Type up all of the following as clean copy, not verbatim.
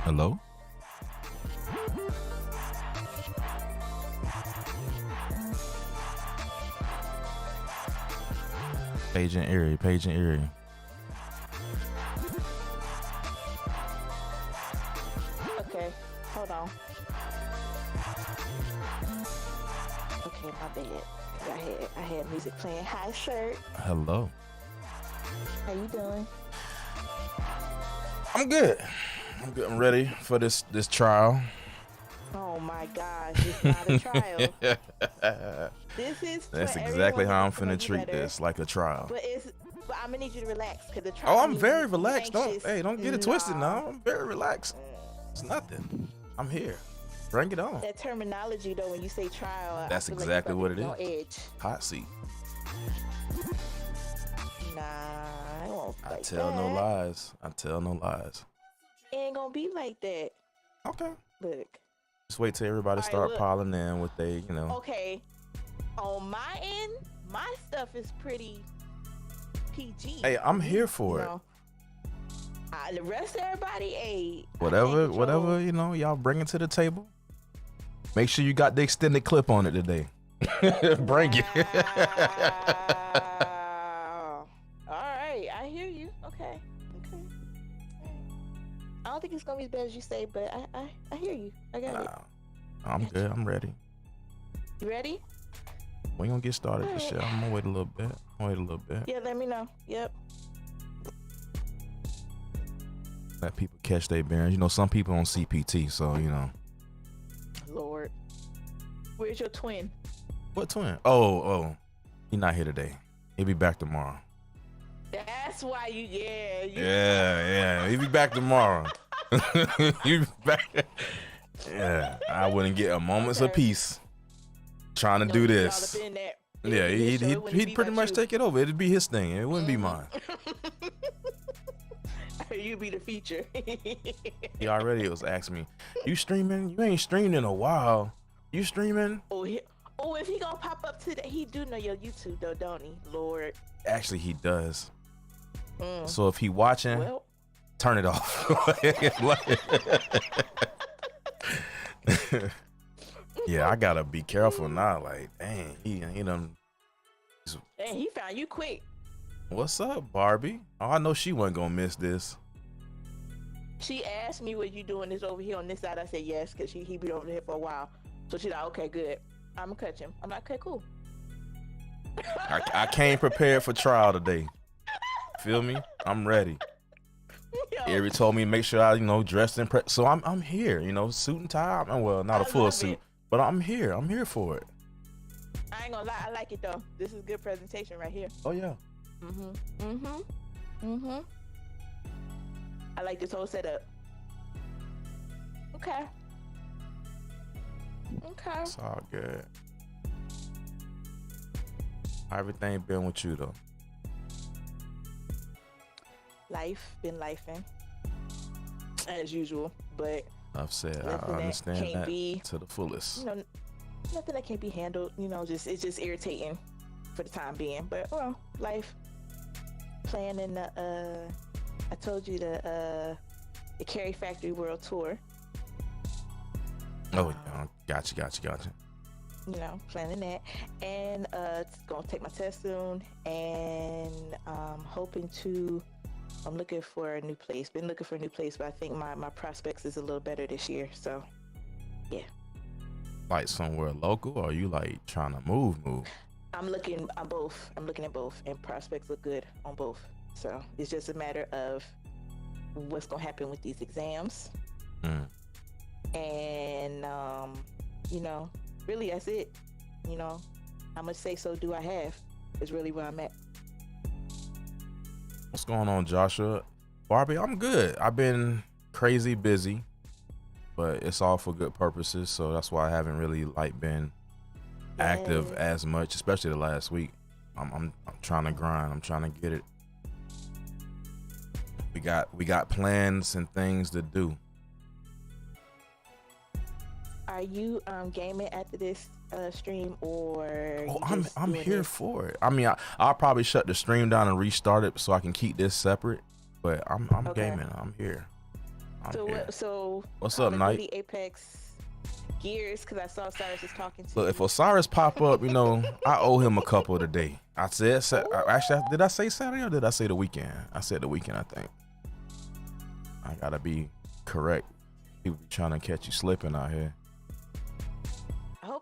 Hello? Paging Erie, paging Erie. Okay, hold on. Okay, my bad. 'Cause I had music playing. Hi, shirt. Hello. How you doing? I'm good. I'm good. I'm ready for this trial. Oh my gosh, it's not a trial. This is That's for exactly how I'm to make finna you treat better. this, like a trial. But I'm gonna need you to relax because the trial. Oh, I'm means very you relaxed. anxious. Don't get it twisted Nah. now. I'm very relaxed. It's nothing. I'm here. Bring it on. That terminology though, when you say trial, That's I feel exactly like what it on is. edge. Hot seat. Nah, I won't. I Like tell that. no lies. I tell no lies. It ain't gonna be like that. Okay. Look. Just wait till everybody All right, start look. piling in with they, Okay. On my end, my stuff is pretty PG. Hey, I'm here for it. The rest of everybody, hey. Whatever, y'all bring it to the table. Make sure you got the extended clip on it today. Bring it. Wow. All right, I hear you. Okay. I don't think it's gonna be as bad as you say, but I hear you. I got it. I'm good. I'm ready. You ready? We gonna get started for sure. I'm gonna wait a little bit. Yeah, let me know. Yep. Let people catch their bearings. Some people on CPT, so Lord. Where's your twin? What twin? Oh, he not here today. He'll be back tomorrow. That's why you. Yeah. He'll be back tomorrow. He'll be back. Yeah, I wouldn't get a moment's of peace trying to do this. Yeah, he'd pretty much take it over. It'd be his thing. It wouldn't be mine. You be the feature. He already was asking me, "You streaming? You ain't streamed in a while. You streaming?" If he gonna pop up today, he do know your YouTube though, don't he? Lord. Actually, he does. So if he watching, turn it off. Yeah, I gotta be careful now. Like, dang, he done. Dang, he found you quick. What's up, Barbie? Oh, I know she wasn't gonna miss this. She asked me, "Were you doing this over here on this side?" I said yes, cause he been over here for a while. So she's like, "Okay, good. I'm gonna catch him." I'm like, "Okay, cool." I came prepared for trial today. Feel me? I'm ready. Ari told me make sure I, dressed in so I'm here, suit and tie. Well, not a full suit, but I'm here. I'm here for it. I ain't gonna lie, I like it though. This is good presentation right here. Oh yeah. I like this whole setup. Okay. It's all good. How everything been with you though? Life been lifing as usual, but I've said I understand that to the fullest. Nothing that can't be handled. It's just irritating for the time being. But life. Planning I told you the Carrie Factory World Tour. Oh, gotcha. Planning that, and gonna take my test soon, and I'm looking for a new place. Been looking for a new place, but I think my prospects is a little better this year. So, yeah. Like somewhere local, or are you like trying to move? I'm looking at both, and prospects look good on both. So it's just a matter of what's gonna happen with these exams, and really that's it. How much say so do I have? Is really where I'm at. What's going on, Joshua? Barbie, I'm good. I've been crazy busy, but it's all for good purposes. So that's why I haven't really been active as much, especially the last week. I'm trying to grind. I'm trying to get it. We got plans and things to do. Are you gaming after this stream, or? Oh, I'm here for it. I mean, I'll probably shut the stream down and restart it so I can keep this separate. But I'm gaming. I'm here. I'm So here. what? So What's Call up, of Knight? Duty Apex Gears, because I saw Cyrus was talking to Look, you. if Osiris pop up, I owe him a couple today. I said, actually, did I say Saturday or did I say the weekend? I said the weekend, I think. I gotta be correct. People be trying to catch you slipping out here.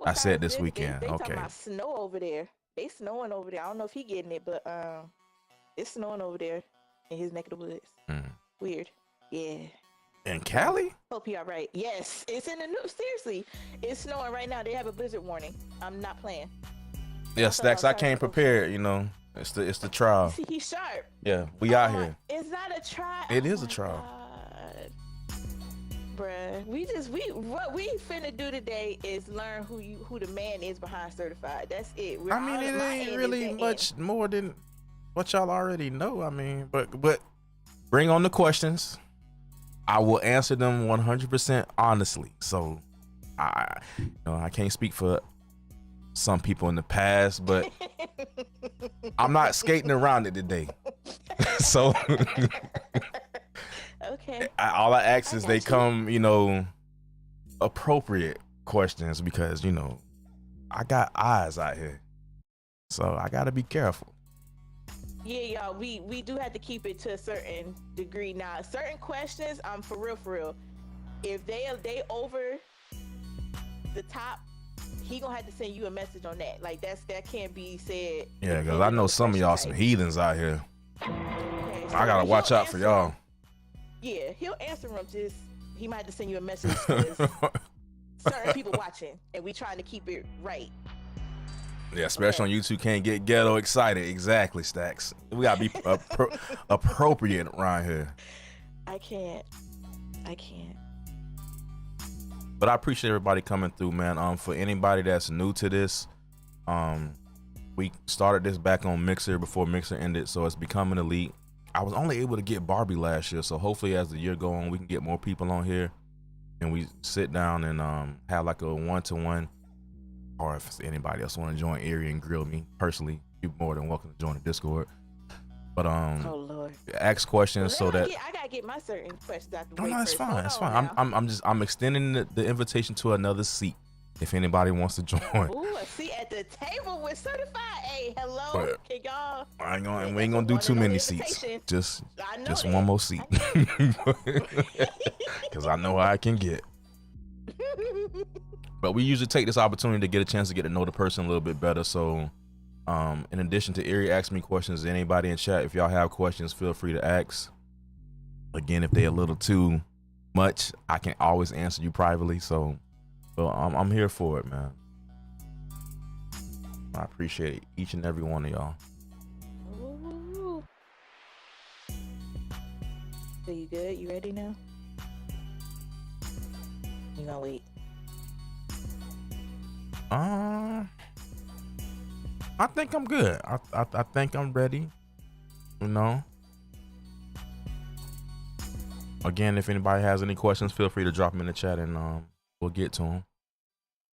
I said this weekend. They Okay. talking about snow over there. They snowing over there. I don't know if he getting it, but it's snowing over there in his neck of the woods. Weird. Yeah. In Cali? Hope you all right. Yes, it's in the news. Seriously, it's snowing right now. They have a blizzard warning. I'm not playing. Yeah, Stacks. I came prepared. It's the trial. See, he's sharp. Yeah, we out here. It's not a trial. It is a trial. God. Bruh, what we finna do today is learn who the man is behind Certified. That's it. It ain't really much more than what y'all already know. But bring on the questions. I will answer them 100% honestly. So I can't speak for some people in the past, but I'm not skating around it today. So okay. All I ask is they come, appropriate questions because, I got eyes out here. So I got to be careful. Yeah, y'all, we do have to keep it to a certain degree. Now, certain questions, for real. If they over the top, he gonna have to send you a message on that. Like that can't be said. Yeah, because I know some of y'all some heathens out here. Okay, so I gotta watch out for y'all. Yeah, he'll answer them. Just he might have to send you a message because certain people watching, and we trying to keep it right. Yeah, especially on YouTube, can't get ghetto excited. Exactly, Stacks. We gotta be appropriate around here. I can't. But I appreciate everybody coming through, man. For anybody that's new to this, we started this back on Mixer before Mixer ended, so it's becoming elite. I was only able to get Barbie last year, so hopefully as the year go on, we can get more people on here, and we sit down and have like a 1-to-1. Or if anybody else want to join Erie and grill me personally, you're more than welcome to join the Discord. But oh Lord, ask questions so that I gotta get my certain questions out the way. No, it's fine. It's fine. I'm extending the invitation to another seat if anybody wants to join. Ooh, a seat at the table with Certified. Hey, hello, but can y'all? We ain't gonna do too many seats. Just one more seat. Because I know how I can get. But we usually take this opportunity to get a chance to get to know the person a little bit better. So in addition to Erie ask me questions, anybody in chat, if y'all have questions, feel free to ask. Again, if they're a little too much, I can always answer you privately. So I'm here for it, man. I appreciate each and every one of y'all. Ooh. So you good? You ready now? You gonna wait? I think I'm good. I think I'm ready. Again, if anybody has any questions, feel free to drop them in the chat and we'll get to them.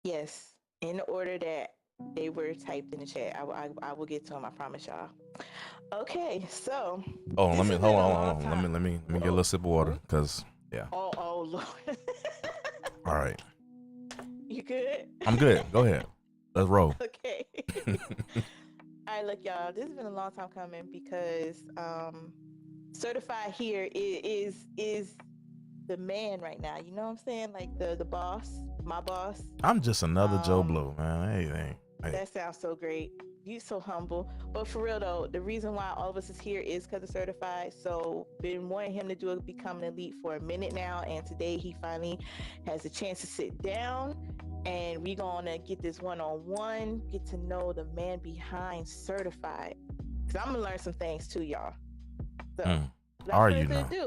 Yes, in the order that they were typed in the chat. I will get to them. I promise y'all. Okay, so. Oh, let me hold on. Let me get a little sip of water, cause yeah. Oh Lord. All right. You good? I'm good. Go ahead. Let's roll. Okay. All right, look, y'all. This has been a long time coming because Certified here is the man right now. You know what I'm saying? Like the boss, my boss. I'm just another Joe Blow, man. Hey. That sounds so great. You so humble. But for real though, the reason why all of us is here is because of Certified. So been wanting him to do it, become an elite for a minute now, and today he finally has a chance to sit down and we're gonna get this one-on-one, get to know the man behind Certified. Because I'm gonna learn some things too, y'all. So are you now? We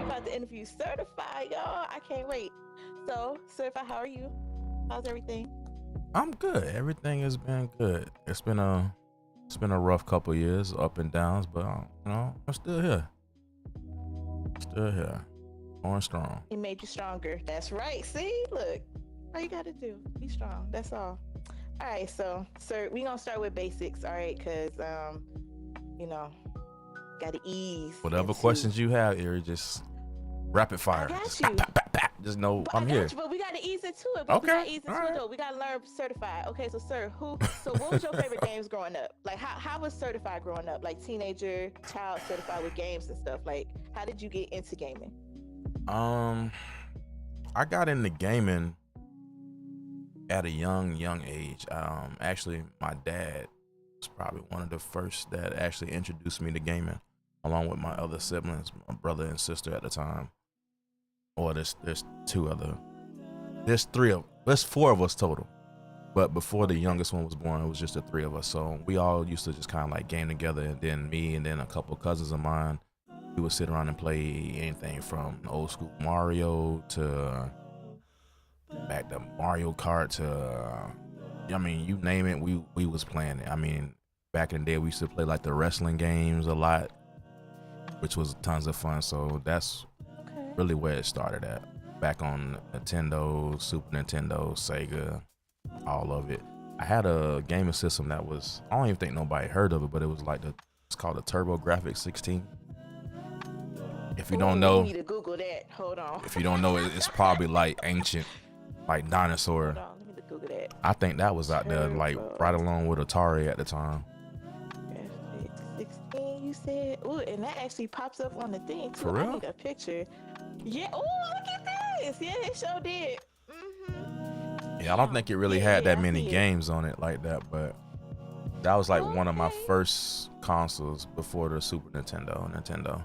about to interview Certified, y'all. I can't wait. So, Certified, how are you? How's everything? I'm good. Everything has been good. It's been a rough couple of years, up and downs, but I'm still here. Going strong. It made you stronger. That's right. See, look, all you gotta do, be strong. That's all. All right, so sir, we gonna start with basics. All right, because gotta ease. Whatever questions you have, Erie, just rapid fire. I got Just you. pap, pap, pap, pap. Just know But I'm I got here. you, but we gotta ease into it. Okay, We gotta ease into all it right. though. We gotta learn certified. Okay, so sir, so what was your favorite games growing up? Like how was certified growing up? Like teenager, child certified with games and stuff. Like how did you get into gaming? I got into gaming at a young age. Actually, my dad was probably one of the first that actually introduced me to gaming, along with my other siblings, my brother and sister at the time. Or there's four of us total. But before the youngest one was born, it was just the three of us. So we all used to just kind of like game together. And then me and then a couple of cousins of mine, we would sit around and play anything from old school Mario to back to Mario Kart to, I mean, you name it, we was playing it. I mean, back in the day, we used to play like the wrestling games a lot, which was tons of fun. So that's really where it started at. Back on Nintendo, Super Nintendo, Sega, all of it. I had a gaming system that was, I don't even think nobody heard of it, but it was like it's called a TurboGrafx-16. If you don't know, you need to Google that. Hold on. If you don't know, it's probably like ancient, like dinosaur. Hold on, let me Google that. I think that was out there like right along with Atari at the time. Graphics 16, you said. Ooh, and that actually pops up on the thing too. For real? I need a picture. Yeah. Oh, look at this. Yeah, it sure did. Yeah, I don't think it really had that I many see it. games on it like that, but that was like one of my first consoles before the Super Nintendo.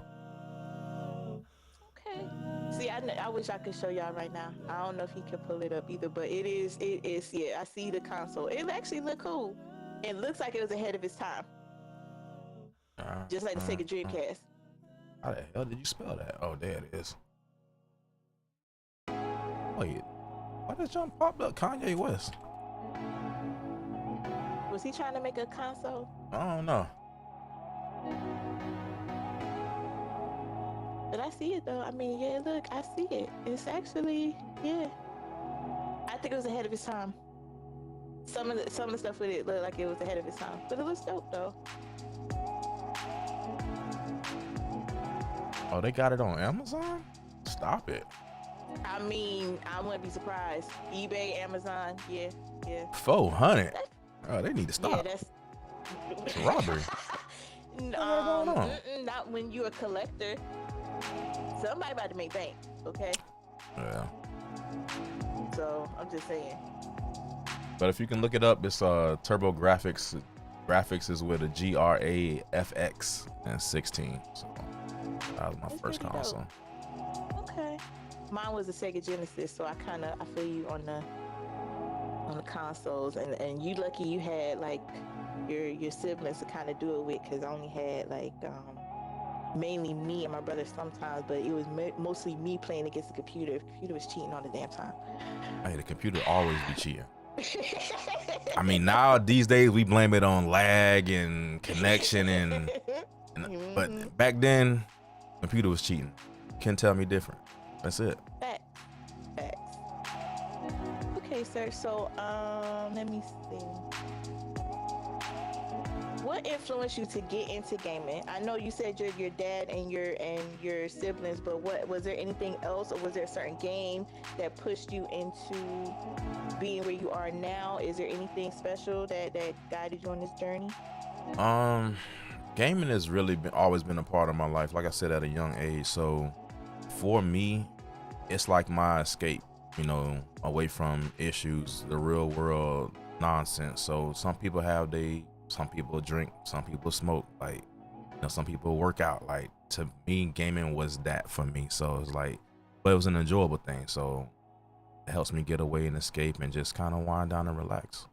Okay. See, I wish I could show y'all right now. I don't know if he can pull it up either, but it is. Yeah, I see the console. It actually look cool. It looks like it was ahead of its time, just like the Sega Dreamcast. How the hell did you spell that? Oh, there it is. Wait, why did John pop up Kanye West? Was he trying to make a console? I don't know. But I see it though. I mean, yeah, look, I see it. It's actually, yeah. I think it was ahead of its time. Some of the stuff with it looked like it was ahead of its time, but it looks dope though. Oh, they got it on Amazon? Stop it. I mean, I wouldn't be surprised. eBay, Amazon, yeah. 400. Oh, they need to Yeah, stop. that's It's robbery. going on? Not when you're a collector. Somebody about to make bank, okay? Yeah. So I'm just saying. But if you can look it up, it's TurboGrafx. Graphics is with a GRAFX and 16. So that was my That's first pretty console. Okay. Mine was a Sega Genesis, so I feel you on the consoles, and you lucky you had like your siblings to kind of do it with, because I only had like mainly me and my brother sometimes, but it was mostly me playing against the computer. The computer was cheating all the damn time. Hey, the computer always be cheating. I mean, now these days we blame it on lag and connection and but back then, computer was cheating. Can't tell me different. That's it. Facts. Okay, sir. So, let me see. What influenced you to get into gaming? I know you said your dad and your siblings, but what was there anything else, or was there a certain game that pushed you into being where you are now? Is there anything special that guided you on this journey? Gaming has really always been a part of my life, like I said, at a young age. So for me, it's like my escape, away from issues, the real world nonsense. So some people some people drink, some people smoke, some people work out. Like, to me, gaming was that for me. So it's like, but it was an enjoyable thing. So it helps me get away and escape and just kind of wind down and relax.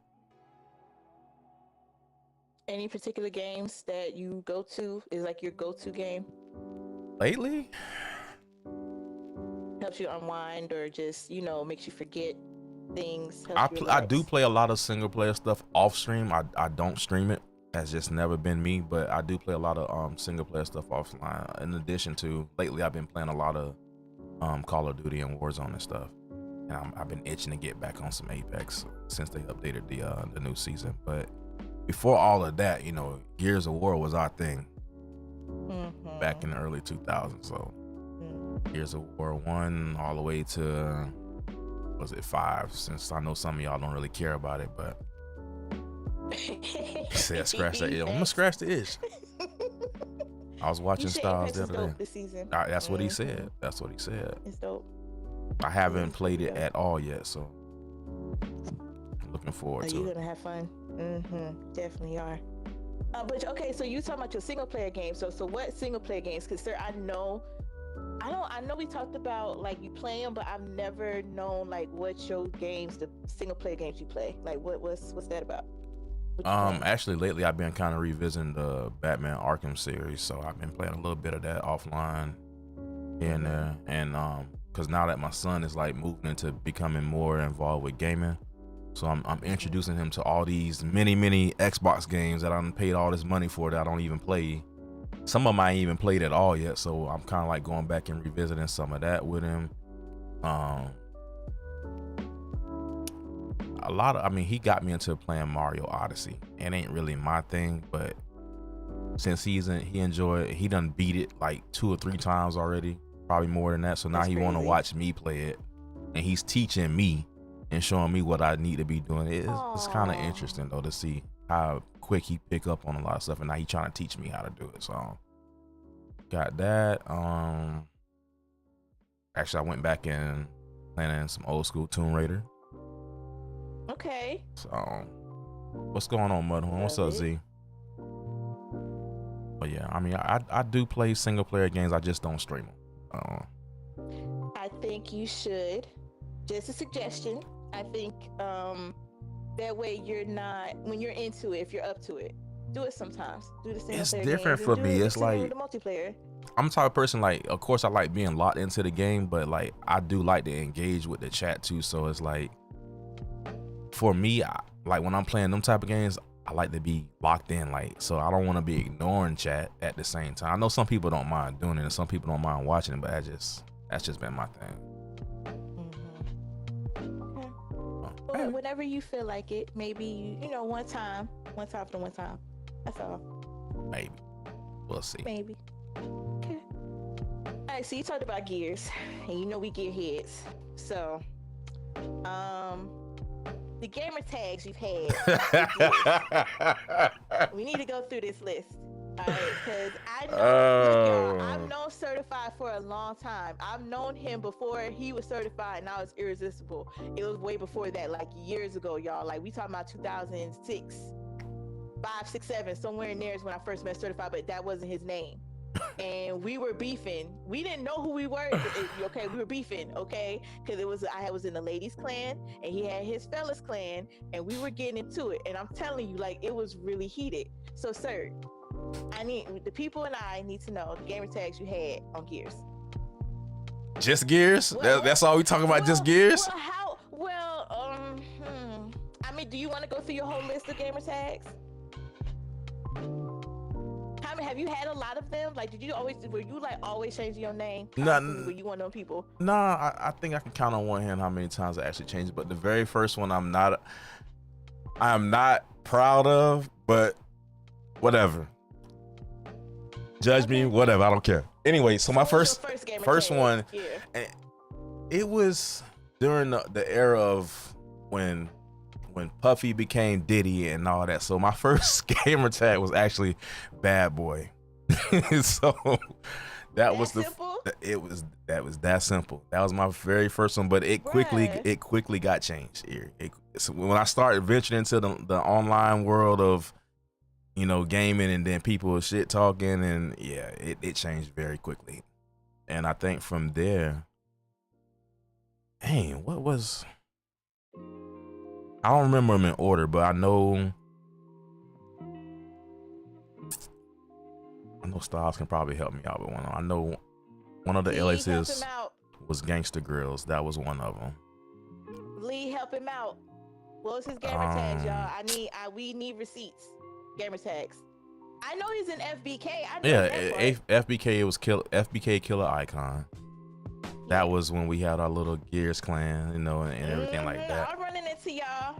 Any particular games that you go to is like your go-to game? Lately? Helps you unwind, or just, makes you forget things? I do play a lot of single player stuff off stream. I don't stream it. That's just never been me, but I do play a lot of single player stuff offline. In addition to, lately I've been playing a lot of Call of Duty and Warzone and stuff. And I've been itching to get back on some Apex since they updated the new season. But before all of that, Gears of War was our thing back in the early 2000s. So Gears of War 1 all the way to, was it 5? Since I know some of y'all don't really care about it, but he said scratch that itch. I'm gonna scratch the itch. I was watching Styles the other day. This season. That's what he said. That's what he said. It's dope. I haven't played it at all yet, so I'm looking forward to it. You're gonna have fun. Definitely are. But okay, so you talking about your single player games. So what single player games? Because sir, I know we talked about like you play them, but I've never known like what your games, the single player games you play. Like what's that about? Actually lately I've been kind of revisiting the Batman Arkham series, so I've been playing a little bit of that offline here and there, and because now that my son is like moving into becoming more involved with gaming, so I'm introducing him to all these many Xbox games that I done paid all this money for that I don't even play. Some of them I ain't even played at all yet, so I'm kind of like going back and revisiting some of that with him. He got me into playing Mario Odyssey. It ain't really my thing, but since he done beat it like 2 or 3 times already, probably more than that. So now he want to watch me play it, and he's teaching me and showing me what I need to be doing. It's kind of interesting though to see how quick he pick up on a lot of stuff, and now he trying to teach me how to do it. So got that. Actually, I went back and playing some old school Tomb Raider. Okay. So, what's going on, Mudhorn? What's up, Z? But yeah, I mean, I do play single player games. I just don't stream them. I think you should. Just a suggestion. I think that way you're not, when you're into it, if you're up to it, do it sometimes. Do the single player. It's different for me. It's like the multiplayer. I'm the type of person, like, of course I like being locked into the game, but like I do like to engage with the chat too. So it's like, for me, like when I'm playing them type of games, I like to be locked in, like, so I don't want to be ignoring chat at the same time. I know some people don't mind doing it and some people don't mind watching it, but that's just been my thing. Okay. Well, whenever you feel like it, maybe one time. That's all. Maybe. We'll see. Maybe. Okay. All right, so you talked about Gears, and we gear heads. So, the gamer tags you've had. We need to go through this list. All right, because I know I've known Certified for a long time. I've known him before he was certified, and I was irresistible. It was way before that, like years ago, y'all. Like we talking about 2006, 5, 6, 7, somewhere in there is when I first met Certified, but that wasn't his name. And we were beefing. We didn't know who we were. Okay, we were beefing. Okay, because I was in the ladies' clan, and he had his fellas clan, and we were getting into it. And I'm telling you, like, it was really heated. So, sir, the people and I need to know the gamer tags you had on Gears. Just Gears? That's all we talking about? Just Gears? I mean, do you want to go through your whole list of gamer tags? Have you had a lot of them? Like, were you always changing your name? Were you one of those people? Nah, I think I can count on one hand how many times I actually changed it. But the very first one, I'm not proud of, but whatever. Judge me, whatever. I don't care. Anyway, so my first one, yeah. It was during the era of when Puffy became Diddy and all that. So my first gamer tag was actually Bad Boy. So that was that simple. That was my very first one, but it quickly got changed here. So when I started venturing into the online world of gaming, and then people shit talking, and yeah, it changed very quickly. And I think from there, dang, what was, I don't remember them in order, but I know Styles can probably help me out with one. I know one of the aliases was Gangsta Grills. That was one of them. Lee, help him out. What was his gamer tags, y'all? We need receipts. Gamer tags. I know he's in FBK. FBK. It was FBK Killer Icon. That was when we had our little Gears clan, and everything like that. I'm running into y'all.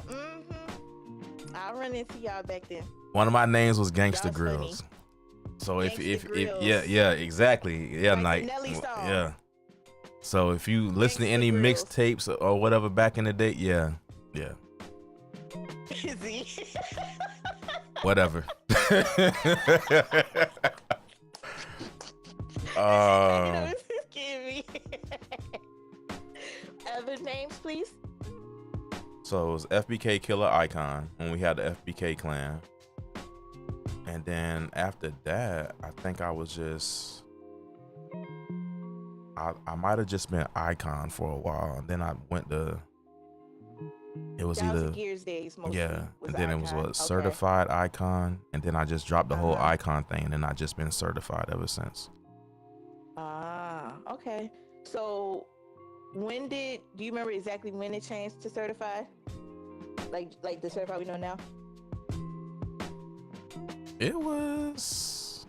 I'll run into y'all back then. One of my names was Gangsta Grills. So if yeah, exactly. Yeah, like Night. Nelly song. Yeah. So if you listen to any Grills. mixtapes or whatever back in the day, yeah. Izzy. Whatever. You know, it's kidding me. Other names, please. So it was FBK Killer Icon when we had the FBK clan. And then after that, I think I was just, I might have just been Icon for a while. And then I went to, it was That either, was Gears days mostly. yeah. And then it was Icon. what, Certified Icon. And then I just dropped the whole Uh-huh. Icon thing. And then I just been certified ever since. Ah, okay. So do you remember exactly when it changed to certified? Like the certified we know now? It was,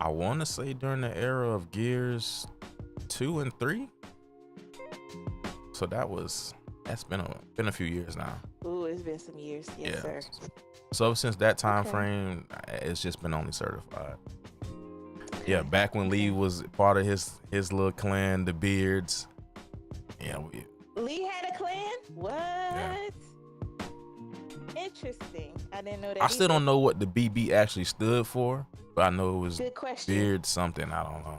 I want to say during the era of Gears 2 and 3. So that's been a few years now. Ooh, it's been some years. Yes, sir. So since that time Okay. frame, it's just been only certified. Yeah, back when Lee was part of his little clan, the Beards. Yeah, Lee had a clan? What? Yeah. Interesting. I didn't know that. I still either. don't know what the BB actually stood for, but I know it was Good question. Beard something. I don't know.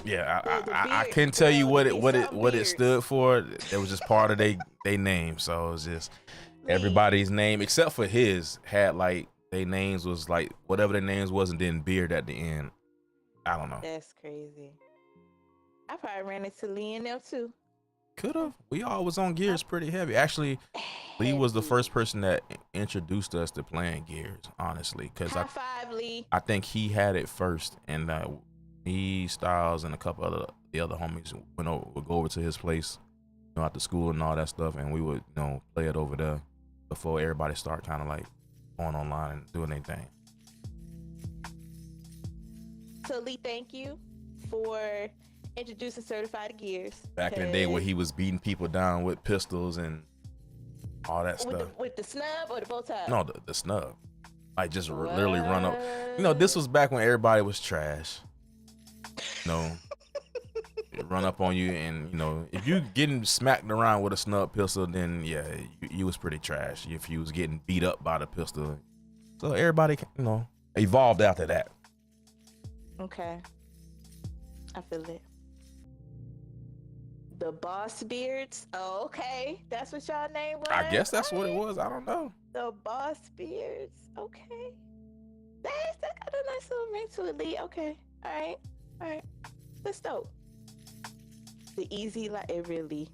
Yeah, Well, the I beard- couldn't tell you well, what it'd be some it beards. stood for. It was just part of they name. So it was just Lee. everybody's name except for his had like their names was like whatever their names was and then Beard at the end. I don't know. That's crazy. I probably ran into Lee and them too. Could have. We all was on Gears pretty heavy. Actually, Lee was the Heavy. first person that introduced us to playing Gears, honestly, because High five, Lee. I think he had it first, and me, Styles, and a couple other the other homies would go over to his place, after school and all that stuff, and we would play it over there before everybody start kind of like going online and doing their thing. So Lee, thank you for introducing certified Gears. Back in the day where he was beating people down with pistols and all that stuff. With the snub or the bow tie? No, the snub. Like just literally run up. This was back when everybody was trash. Run up on you and if you getting smacked around with a snub pistol, then yeah, you was pretty trash. If you was getting beat up by the pistol. So everybody evolved after that. Okay. I feel it. The Boss Beards. Oh, okay. That's what y'all name was? I guess that's what it was. I don't know. The Boss Beards. Okay. That got a nice little ring to it, Lee. Okay. All right. That's dope. The easy, like it really.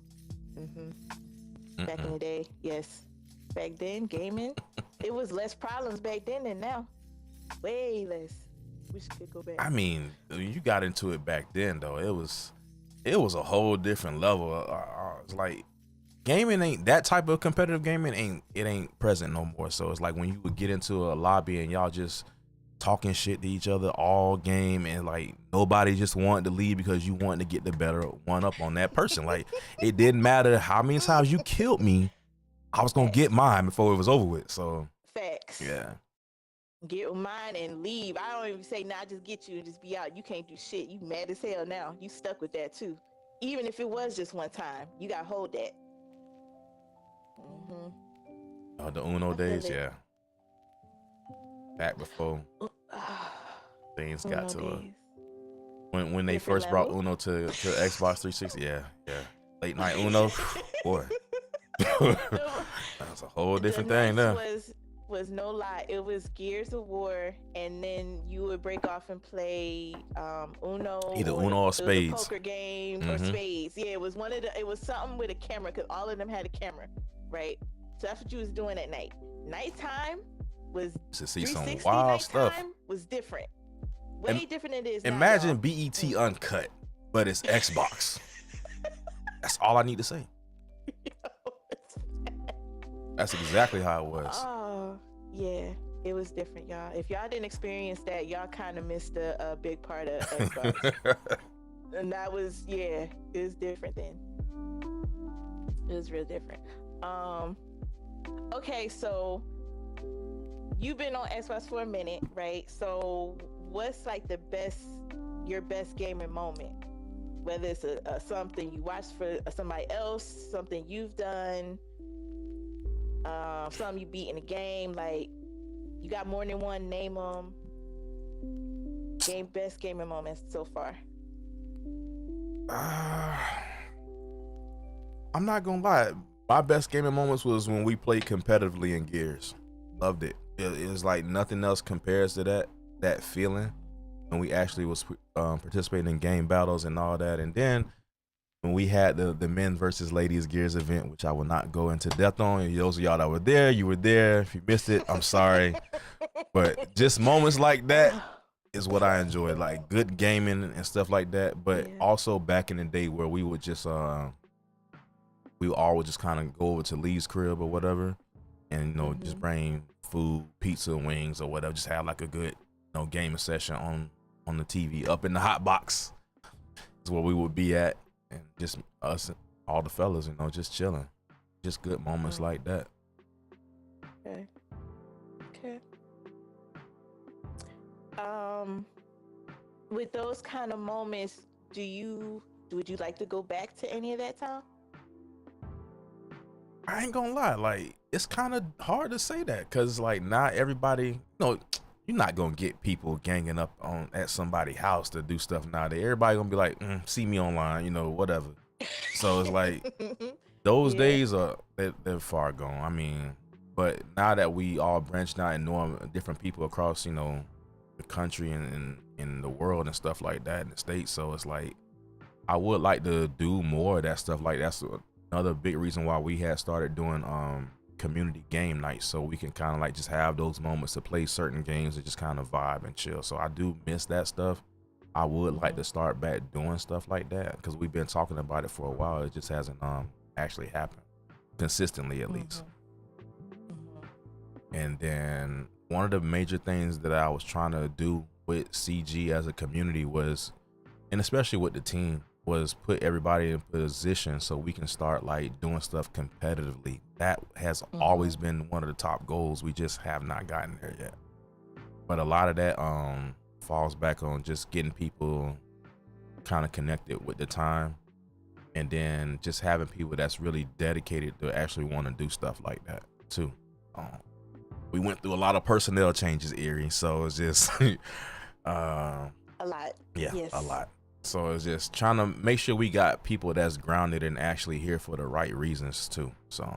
Back in the day, yes. Back then, gaming, it was less problems back then than now. Way less. Wish we could go back. I mean, you got into it back then though. It was a whole different level. It's like gaming ain't that type of competitive gaming ain't present no more. So it's like when you would get into a lobby and y'all just talking shit to each other all game and like nobody just wanted to leave because you wanted to get the better one up on that person. Like it didn't matter how many times you killed me, I was gonna get mine before it was over with. So Facts. yeah. Get mine and leave. I don't even say, nah, just get you and just be out. You can't do shit. You mad as hell now. You stuck with that too. Even if it was just one time, you gotta hold that. The Uno days, it. yeah. Back before things got to days. when they Different first brought level. Uno to Xbox 360, yeah. Late night Uno, boy. That's a whole different The thing nights now. was no lie. It was Gears of War, and then you would break off and play Uno. Either or Uno or it was a Spades. poker game or Spades. Yeah, it was it was something with a camera because all of them had a camera, right? So that's what you was doing at night. Nighttime was To see some 360 wild stuff. nighttime was different. Way different than it is now, Imagine y'all. BET Uncut, but it's Xbox. That's all I need to say. That's exactly how it was. Oh, yeah. It was different, y'all. If y'all didn't experience that, y'all kind of missed a big part of Xbox. And that was, it was different then. It was real different. Okay, so you've been on Xbox for a minute, right? So what's like your best gaming moment? Whether it's a something you watched for somebody else, something you've done, something you beat in a game. Like, you got more than one, name them. Best gaming moments so far. I'm not gonna lie. My best gaming moments was when we played competitively in Gears. Loved it. It was like nothing else compares to that feeling when we actually was participating in game battles and all that. And then when we had the men versus ladies Gears event, which I will not go into depth on. Those of y'all that were there, you were there. If you missed it, I'm sorry. But just moments like that is what I enjoy, like good gaming and stuff like that. But also back in the day where we would just we all would just kind of go over to Lee's crib or whatever, and just bring food, pizza, wings, or whatever. Just have like a good gaming session on the TV up in the hot box. Is where we would be at, and just us, all the fellas, just chilling, just good moments like that. Okay. With those kind of moments, would you like to go back to any of that time? I ain't gonna lie, like it's kind of hard to say that because like not everybody, you're not gonna get people ganging up at somebody's house to do stuff nowadays. Everybody gonna be like, see me online, whatever. So it's like those days they're far gone. I mean, but now that we all branched out and know different people across, the country and in the world and stuff like that in the States, so it's like I would like to do more of that stuff. Like that's another big reason why we had started doing community game nights, so we can kind of like just have those moments to play certain games and just kind of vibe and chill. So I do miss that stuff. I would like to start back doing stuff like that because we've been talking about it for a while. It just hasn't actually happened consistently, at least. And then one of the major things that I was trying to do with CG as a community was, and especially with the team, was put everybody in position so we can start like doing stuff competitively. That has always been one of the top goals. We just have not gotten there yet. But a lot of that falls back on just getting people kind of connected with the time, and then just having people that's really dedicated to actually want to do stuff like that too. We went through a lot of personnel changes, Erie, so it's just a lot. Yeah, yes. A lot. So it's just trying to make sure we got people that's grounded and actually here for the right reasons too. So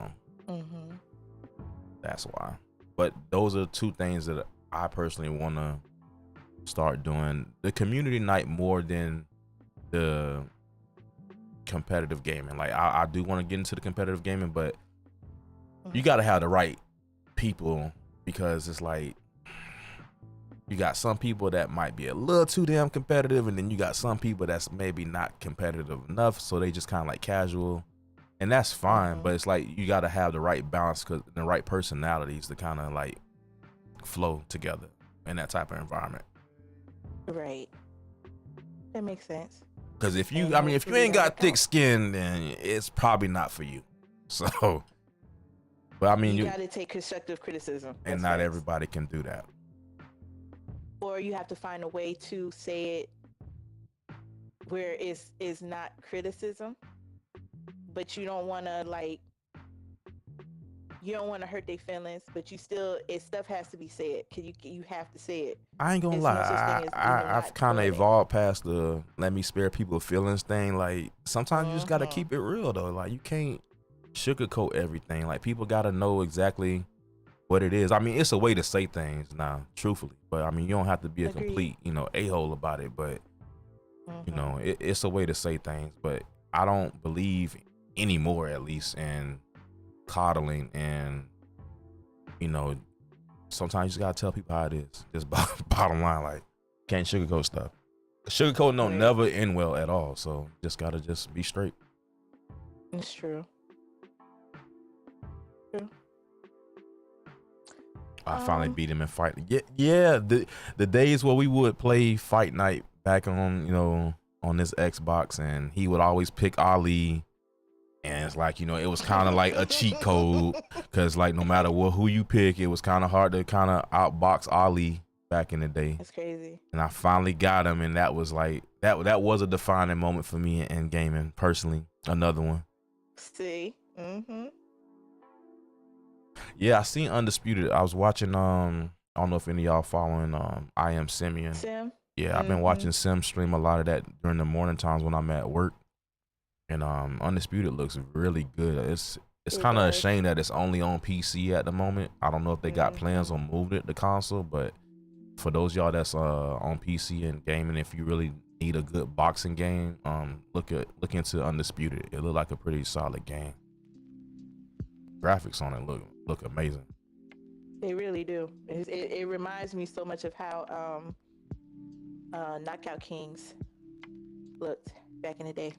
that's why. But those are two things that I personally want to start doing: the community night more than the competitive gaming. Like I do want to get into the competitive gaming, but you got to have the right people, because it's like you got some people that might be a little too damn competitive, and then you got some people that's maybe not competitive enough, so they just kind of like casual, and that's fine. But it's like you got to have the right balance, because the right personalities to kind of like flow together in that type of environment. Right. That makes sense. Because if you ain't got thick skin, then it's probably not for you. So, but I mean, you got to take constructive criticism, and not everybody can do that. Or you have to find a way to say it where it's not criticism, but you don't want to hurt their feelings, but stuff has to be said. You have to say it. I ain't gonna lie, I've kind of evolved past the let me spare people feelings thing. Like sometimes you just gotta keep it real though. Like you can't sugarcoat everything. Like people gotta know exactly what it is. I mean, it's a way to say things now, truthfully, but I mean, you don't have to be a complete, a-hole about it, but it's a way to say things. But I don't believe anymore, at least, in coddling, and sometimes you just gotta tell people how it is. Just bottom line, like, can't sugarcoat stuff. Sugarcoat don't never end well at all, so just gotta just be straight. It's true. I finally beat him in fight. Yeah. The days where we would play fight night back on, on this Xbox, and he would always pick Ali, and experience. Like, you know, it was kind of like a cheat code because, like, no matter who you pick, it was kind of hard to kind of outbox Ali back in the day. That's crazy. And I finally got him, and that was like that was a defining moment for me in gaming personally. Another one. See. Yeah, I seen Undisputed. I was watching. I don't know if any of y'all following. I Am Simeon. Sim. Yeah, I've been watching Sim stream a lot of that during the morning times when I'm at work. And Undisputed looks really good. It's kind of a shame that it's only on PC at the moment. I don't know if they got plans on moving it to console, but for those y'all that's on PC and gaming, if you really need a good boxing game, look into Undisputed. It looked like a pretty solid game. Graphics on it look amazing. They really do. It reminds me so much of how Knockout Kings looked back in the day.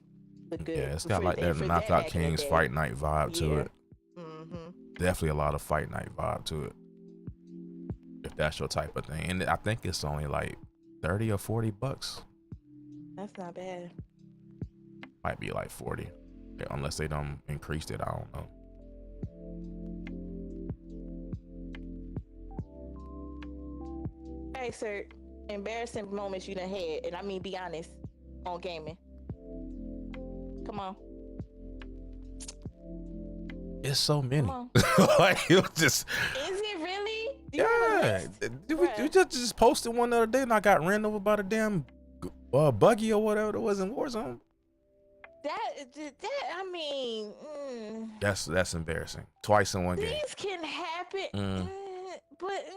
Look good. Yeah, it's got like that Knockout Kings Fight Night vibe to it. Definitely a lot of Fight Night vibe to it. If that's your type of thing. And I think it's only like $30 or $40. That's not bad. Might be like 40. Unless they done increased it, I don't know. Hey, sir. Embarrassing moments you done had, and I mean be honest, on gaming. Come on. It's so many. Like, it was just. Is it really? Yeah. We just posted one the other day and I got ran over by the damn buggy or whatever it was in Warzone. I mean. That's embarrassing. Twice in one game. These can happen, but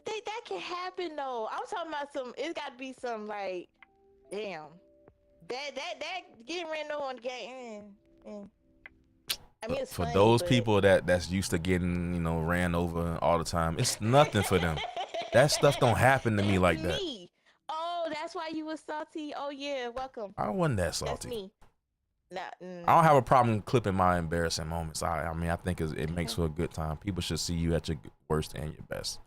that can happen though. I'm talking about it's got to be some like, damn. That getting ran over on the game. I mean, it's for funny, those but people that's used to getting, you know, ran over all the time, it's nothing for them. That stuff don't happen to me like that. Oh, that's why you was salty. Oh yeah, welcome. I wasn't that salty. That's me. I don't have a problem clipping my embarrassing moments. I mean, I think it makes for a good time. People should see you at your worst and your best.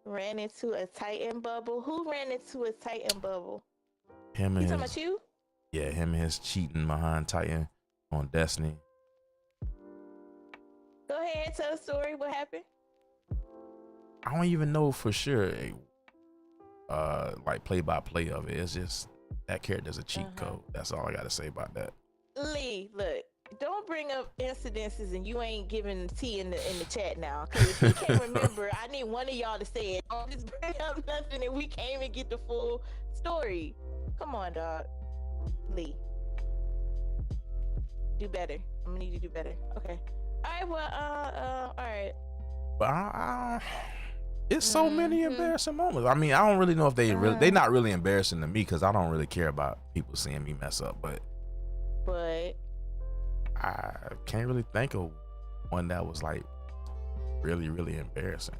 Ran into a Titan bubble. Who ran into a Titan bubble? Him and talking about you? Yeah, him and his cheating behind Titan on Destiny. Go ahead, tell the story. What happened? I don't even know for sure. Like play by play of it. It's just that character's a cheat code. That's all I gotta say about that. Lee, look, don't bring up incidences and you ain't giving tea in the chat now. Cause if you can't remember, I need one of y'all to say it. Don't just bring up nothing and we can't even get the full story. Come on, dog. Lee. Do better. I'm gonna need you to do better. Okay. Alright, well, alright. But it's so many embarrassing moments. I mean, I don't really know if they not really embarrassing to me because I don't really care about people seeing me mess up, but I can't really think of one that was like really, really embarrassing.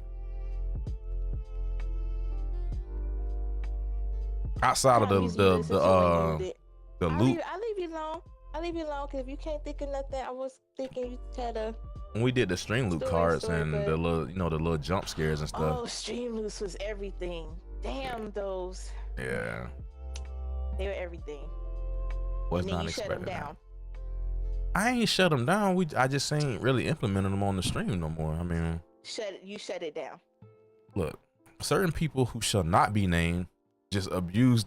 Outside of the loot. I'll leave you alone. I'll leave you alone because if you can't think of nothing, I was thinking you had a. When we did the stream loot cards and the little jump scares and stuff. Oh, stream loots was everything. Damn those. Yeah. They were everything. Was not expecting that. I ain't shut them down. I just ain't really implementing them on the stream no more. I mean. You shut it down. Look, certain people who shall not be named just abused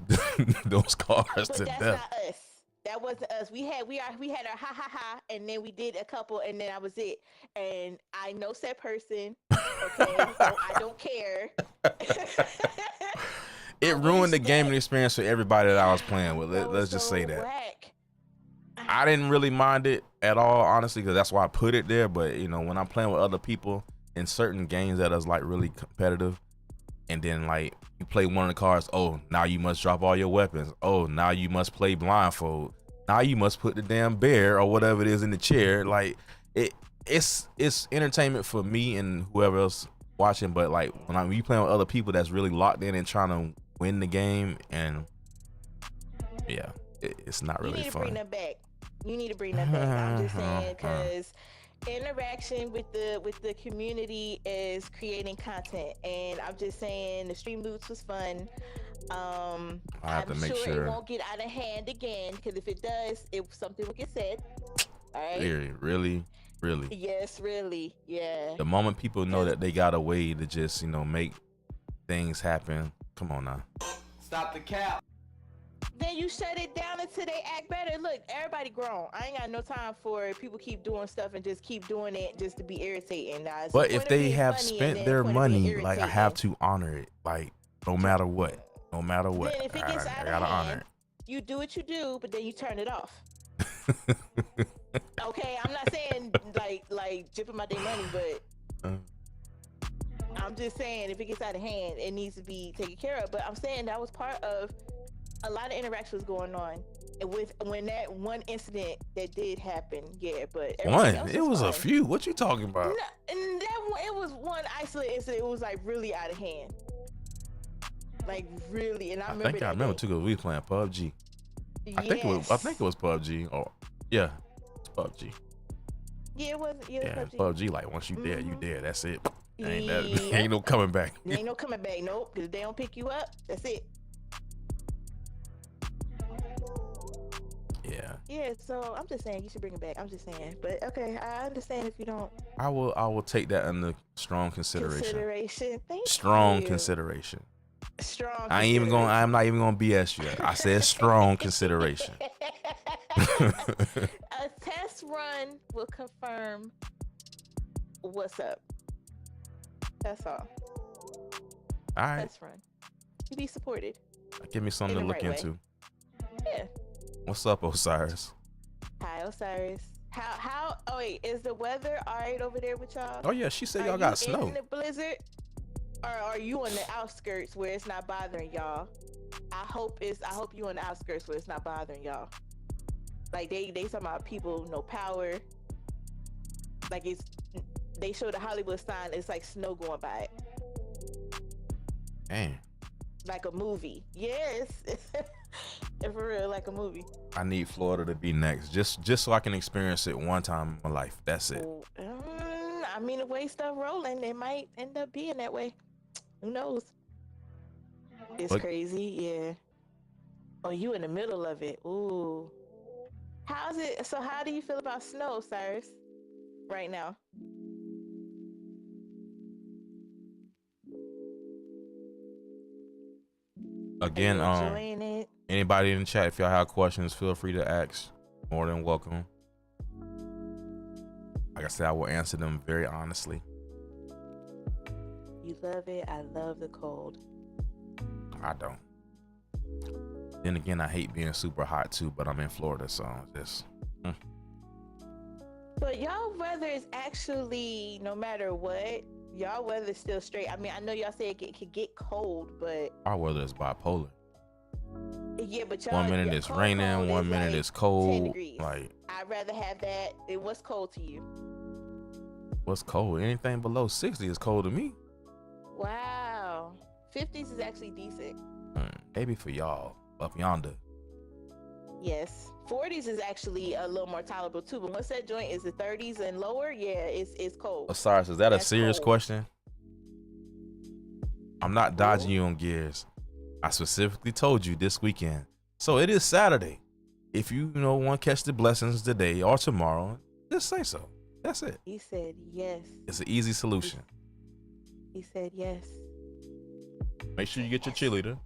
those cards to death. That's not us. That wasn't us. We had our ha ha ha, and then we did a couple, and then that was it. And I know said person. Okay, so I don't care. It ruined the gaming experience for everybody that I was playing with. Let's just say that. Whack. I didn't really mind it at all, honestly, because that's why I put it there. But you know, when I'm playing with other people in certain games that is like really competitive, and then like you play one of the cards, oh, now you must drop all your weapons. Oh, now you must play blindfold. Now you must put the damn bear or whatever it is in the chair. Like it's entertainment for me and whoever else watching. But like when you playing with other people that's really locked in and trying to win the game, and yeah, it's not really fun. Bring them back. You need to bring that back. I'm just saying because interaction with the community is creating content, and I'm just saying the stream loots was fun. I have to make sure it won't get out of hand again, because if it does, something will get said. All right. Really. Yes, really. Yeah. The moment people know that they got a way to just, make things happen, come on now. Stop the cap. Then you shut it down until they act better. Look, everybody grown. I ain't got no time for people keep doing stuff and just keep doing it just to be irritating. Now, But if they have spent their money, like, I have to honor it, like, no matter what. Then if it gets out of gotta honor hand, you do what you do, but then you turn it off. Okay, I'm not saying like jipping my day money, but I'm just saying if it gets out of hand, it needs to be taken care of. But I'm saying that was part of a lot of interactions going on with when that one incident that did happen. Yeah, but it was a few. What you talking about? No, and that one, it was one isolated incident. It was like really out of hand, like really. And I remember too, because we was playing PUBG. I think it was PUBG. Or yeah, it's PUBG. Yeah, it was. Yeah, PUBG. Like once you dead, you dead. That's it. Ain't no coming back. Ain't no coming back. Nope. Because if they don't pick you up, that's it. Yeah. Yeah. So I'm just saying you should bring it back. I'm just saying. But okay, I understand if you don't. I will take that under strong consideration. Thank strong you. consideration. Strong. I'm not even gonna BS you. I said strong consideration. A test run will confirm what's up. That's all. All right. Test run. You be supported. Give me something to look into. Yeah. What's up, Osiris? Hi, Osiris. How? Oh wait, is the weather all right over there with y'all? Oh yeah, she said y'all got snow. In the blizzard, or are you on the outskirts where it's not bothering y'all? I hope you on the outskirts where it's not bothering y'all. Like they talking about people no power. Like they show the Hollywood sign. It's like snow going by it. Dang. Like a movie. Yes. For real, like a movie. I need Florida to be next, just so I can experience it one time in my life. That's it. I mean, the way stuff rolling, it might end up being that way. Who knows? It's crazy, yeah. Oh, you in the middle of it. Ooh. How's it? So how do you feel about snow, Cyrus, right now? Again, anybody in the chat, if y'all have questions, feel free to ask. More than welcome. Like I said, I will answer them very honestly. You love it. I love the cold. I don't. Then again, I hate being super hot too, but I'm in Florida, so just. But y'all weather is actually, no matter what, y'all weather is still straight. I mean, I know y'all say it could get cold, but our weather is bipolar. Yeah, but y'all. 1 minute it's raining, 1 minute it's cold. Like I'd rather have that. What's cold to you? What's cold? Anything below 60 is cold to me. Wow, 50s is actually decent. Maybe for y'all up yonder. Yes, 40s is actually a little more tolerable too. But once that joint is the 30s and lower, yeah, it's cold. Osiris, is that a serious question? I'm not dodging you on gears. I specifically told you this weekend. So it is Saturday. If you want to catch the blessings today or tomorrow, just say so. That's it. He said yes. It's an easy solution. He said yes. Make sure you get your cheerleader.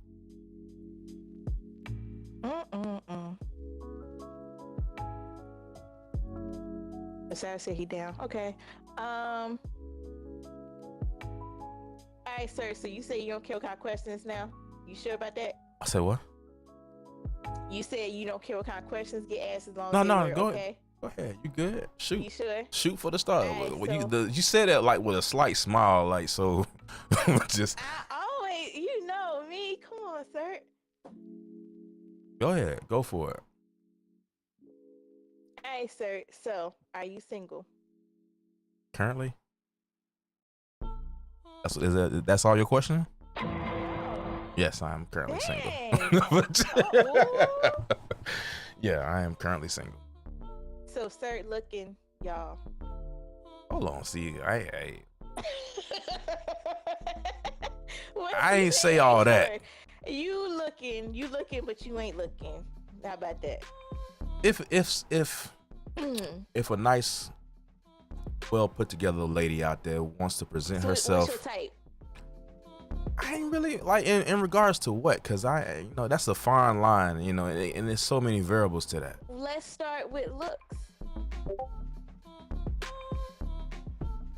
Sarah said he down. Okay. All right, sir. So you say you don't care what kind of questions now? You sure about that? I said what? You said you don't care what kind of questions get asked as long as they're go okay? ahead. Go ahead. You good? Shoot. You sure? Shoot for the start. Right, you said that like with a slight smile, like so. Just. I always, me. Come on, sir. Go ahead. Go for it. All right, sir. So, are you single? Currently? That's all your question? Yes, I am currently single. Yeah, I am currently single. So, sir, looking, y'all. Hold on, see, I ain't say all that. You looking, but you ain't looking. How about that? If if a nice, well put together lady out there wants to present herself. What's your type? I ain't really like in regards to what, cause that's a fine line, and there's so many variables to that. Let's start with looks.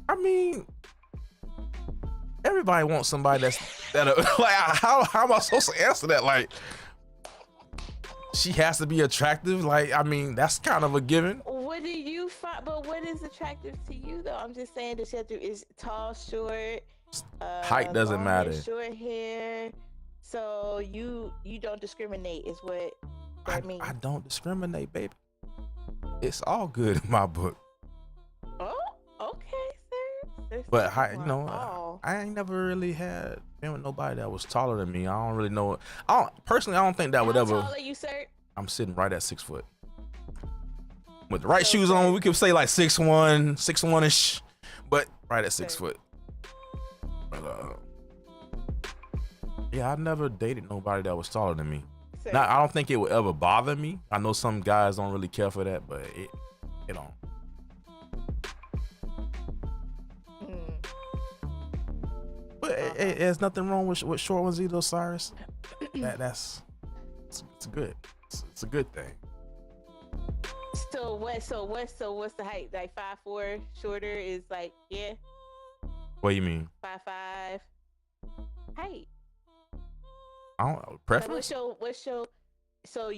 I mean, everybody wants somebody that like how am I supposed to answer that? Like, she has to be attractive. Like, I mean, that's kind of a given. What do you find? But what is attractive to you, though? I'm just saying that she is tall, short. Height doesn't matter. Short hair. So you don't discriminate, is what that means. I don't discriminate, baby. It's all good in my book. Oh, okay, sir. But I ain't never really been with nobody that was taller than me. I don't really know. I don't think that would ever. How tall are you, sir? I'm sitting right at 6 foot. With the right shoes on, we could say like 6'1", 6'1"-ish, but right at 6 foot. But, yeah, I never dated nobody that was taller than me. Now, I don't think it would ever bother me. I know some guys don't really care for that, but it don't. But there's nothing wrong with short ones either, Cyrus. It's good. It's a good thing. So what's the height? Like 5'4", shorter is like, yeah. What do you mean? 5'5". Height. I don't know. Preference? Like what's your so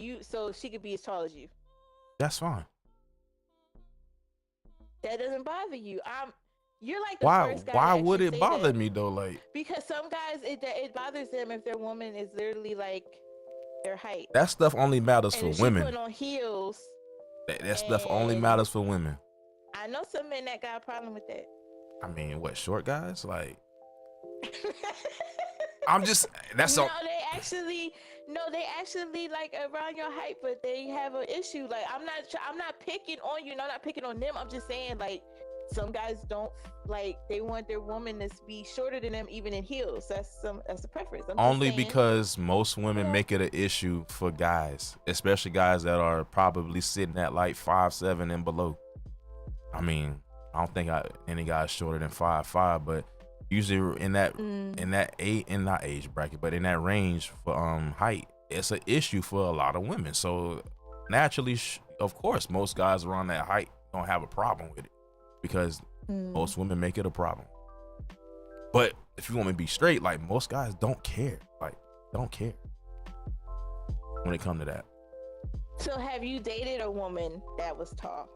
she could be as tall as you. That's fine. That doesn't bother you. You're like the first guy. Why would it bother me though? Like, because some guys it bothers them if their woman is literally like their height. That stuff only matters for women. She put on heels. That stuff only matters for women. I know some men that got a problem with that. I mean, what, short guys? Like, I'm just, that's all. They actually like around your height, but they have an issue. Like, I'm not picking on you. No, I'm not picking on them. I'm just saying, like, some guys don't like, they want their woman to be shorter than them, even in heels. That's a preference. Only because most women make it an issue for guys, especially guys that are probably sitting at like 5'7" and below. I mean, I don't think any guy's shorter than 5'5", but usually in that not age bracket, but in that range for height, it's an issue for a lot of women. So naturally, of course, most guys around that height don't have a problem with it, because most women make it a problem. But if you want me to be straight, like, most guys don't care. Like, don't care when it comes to that. So have you dated a woman that was tall?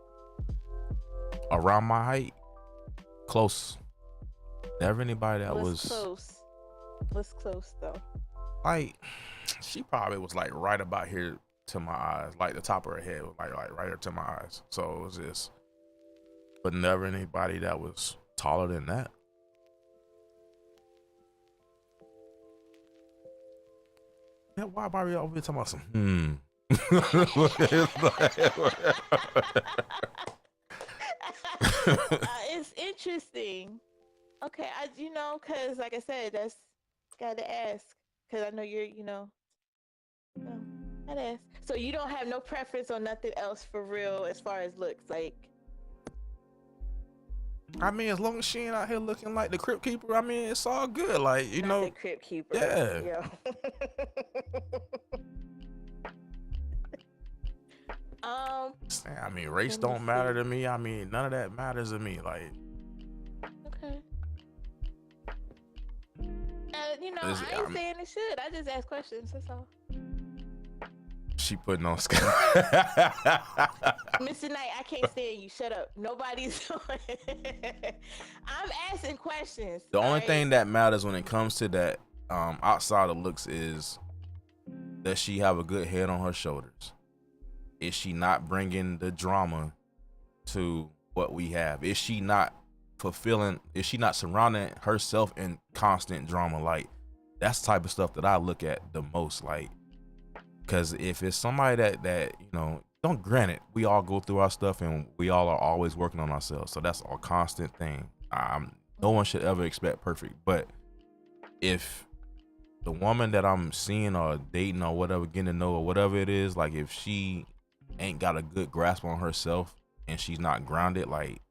Around my height? Close. Never anybody that was close. What's close though? Like, she probably was like right about here to my eyes, like the top of her head was like right here to my eyes. So it was just, but never anybody that was taller than that. Yeah, why are we over here talking about some It's interesting. Okay, because like I said, that's gotta ask, because I know you're, I'd ask. So you don't have no preference on nothing else for real as far as looks, like? I mean, as long as she ain't out here looking like the Crypt Keeper, I mean, it's all good. Like, Not the Crypt Keeper. Yeah. I mean, race don't matter to me. I mean, none of that matters to me. Like, okay. I ain't saying it should. I just ask questions. That's all. She putting on Mr. Knight, I can't stand you. Shut up. Nobody's I'm asking questions. The only thing that matters when it comes to that, outside of looks, is does she have a good head on her shoulders? Is she not bringing the drama to what we have? Is she not surrounding herself in constant drama? Like, that's the type of stuff that I look at the most. Like, because if it's somebody that don't, granted, we all go through our stuff and we all are always working on ourselves, so that's a constant thing. No one should ever expect perfect, but if the woman that I'm seeing or dating or whatever, getting to know or whatever it is, like, if she ain't got a good grasp on herself, and she's not grounded, like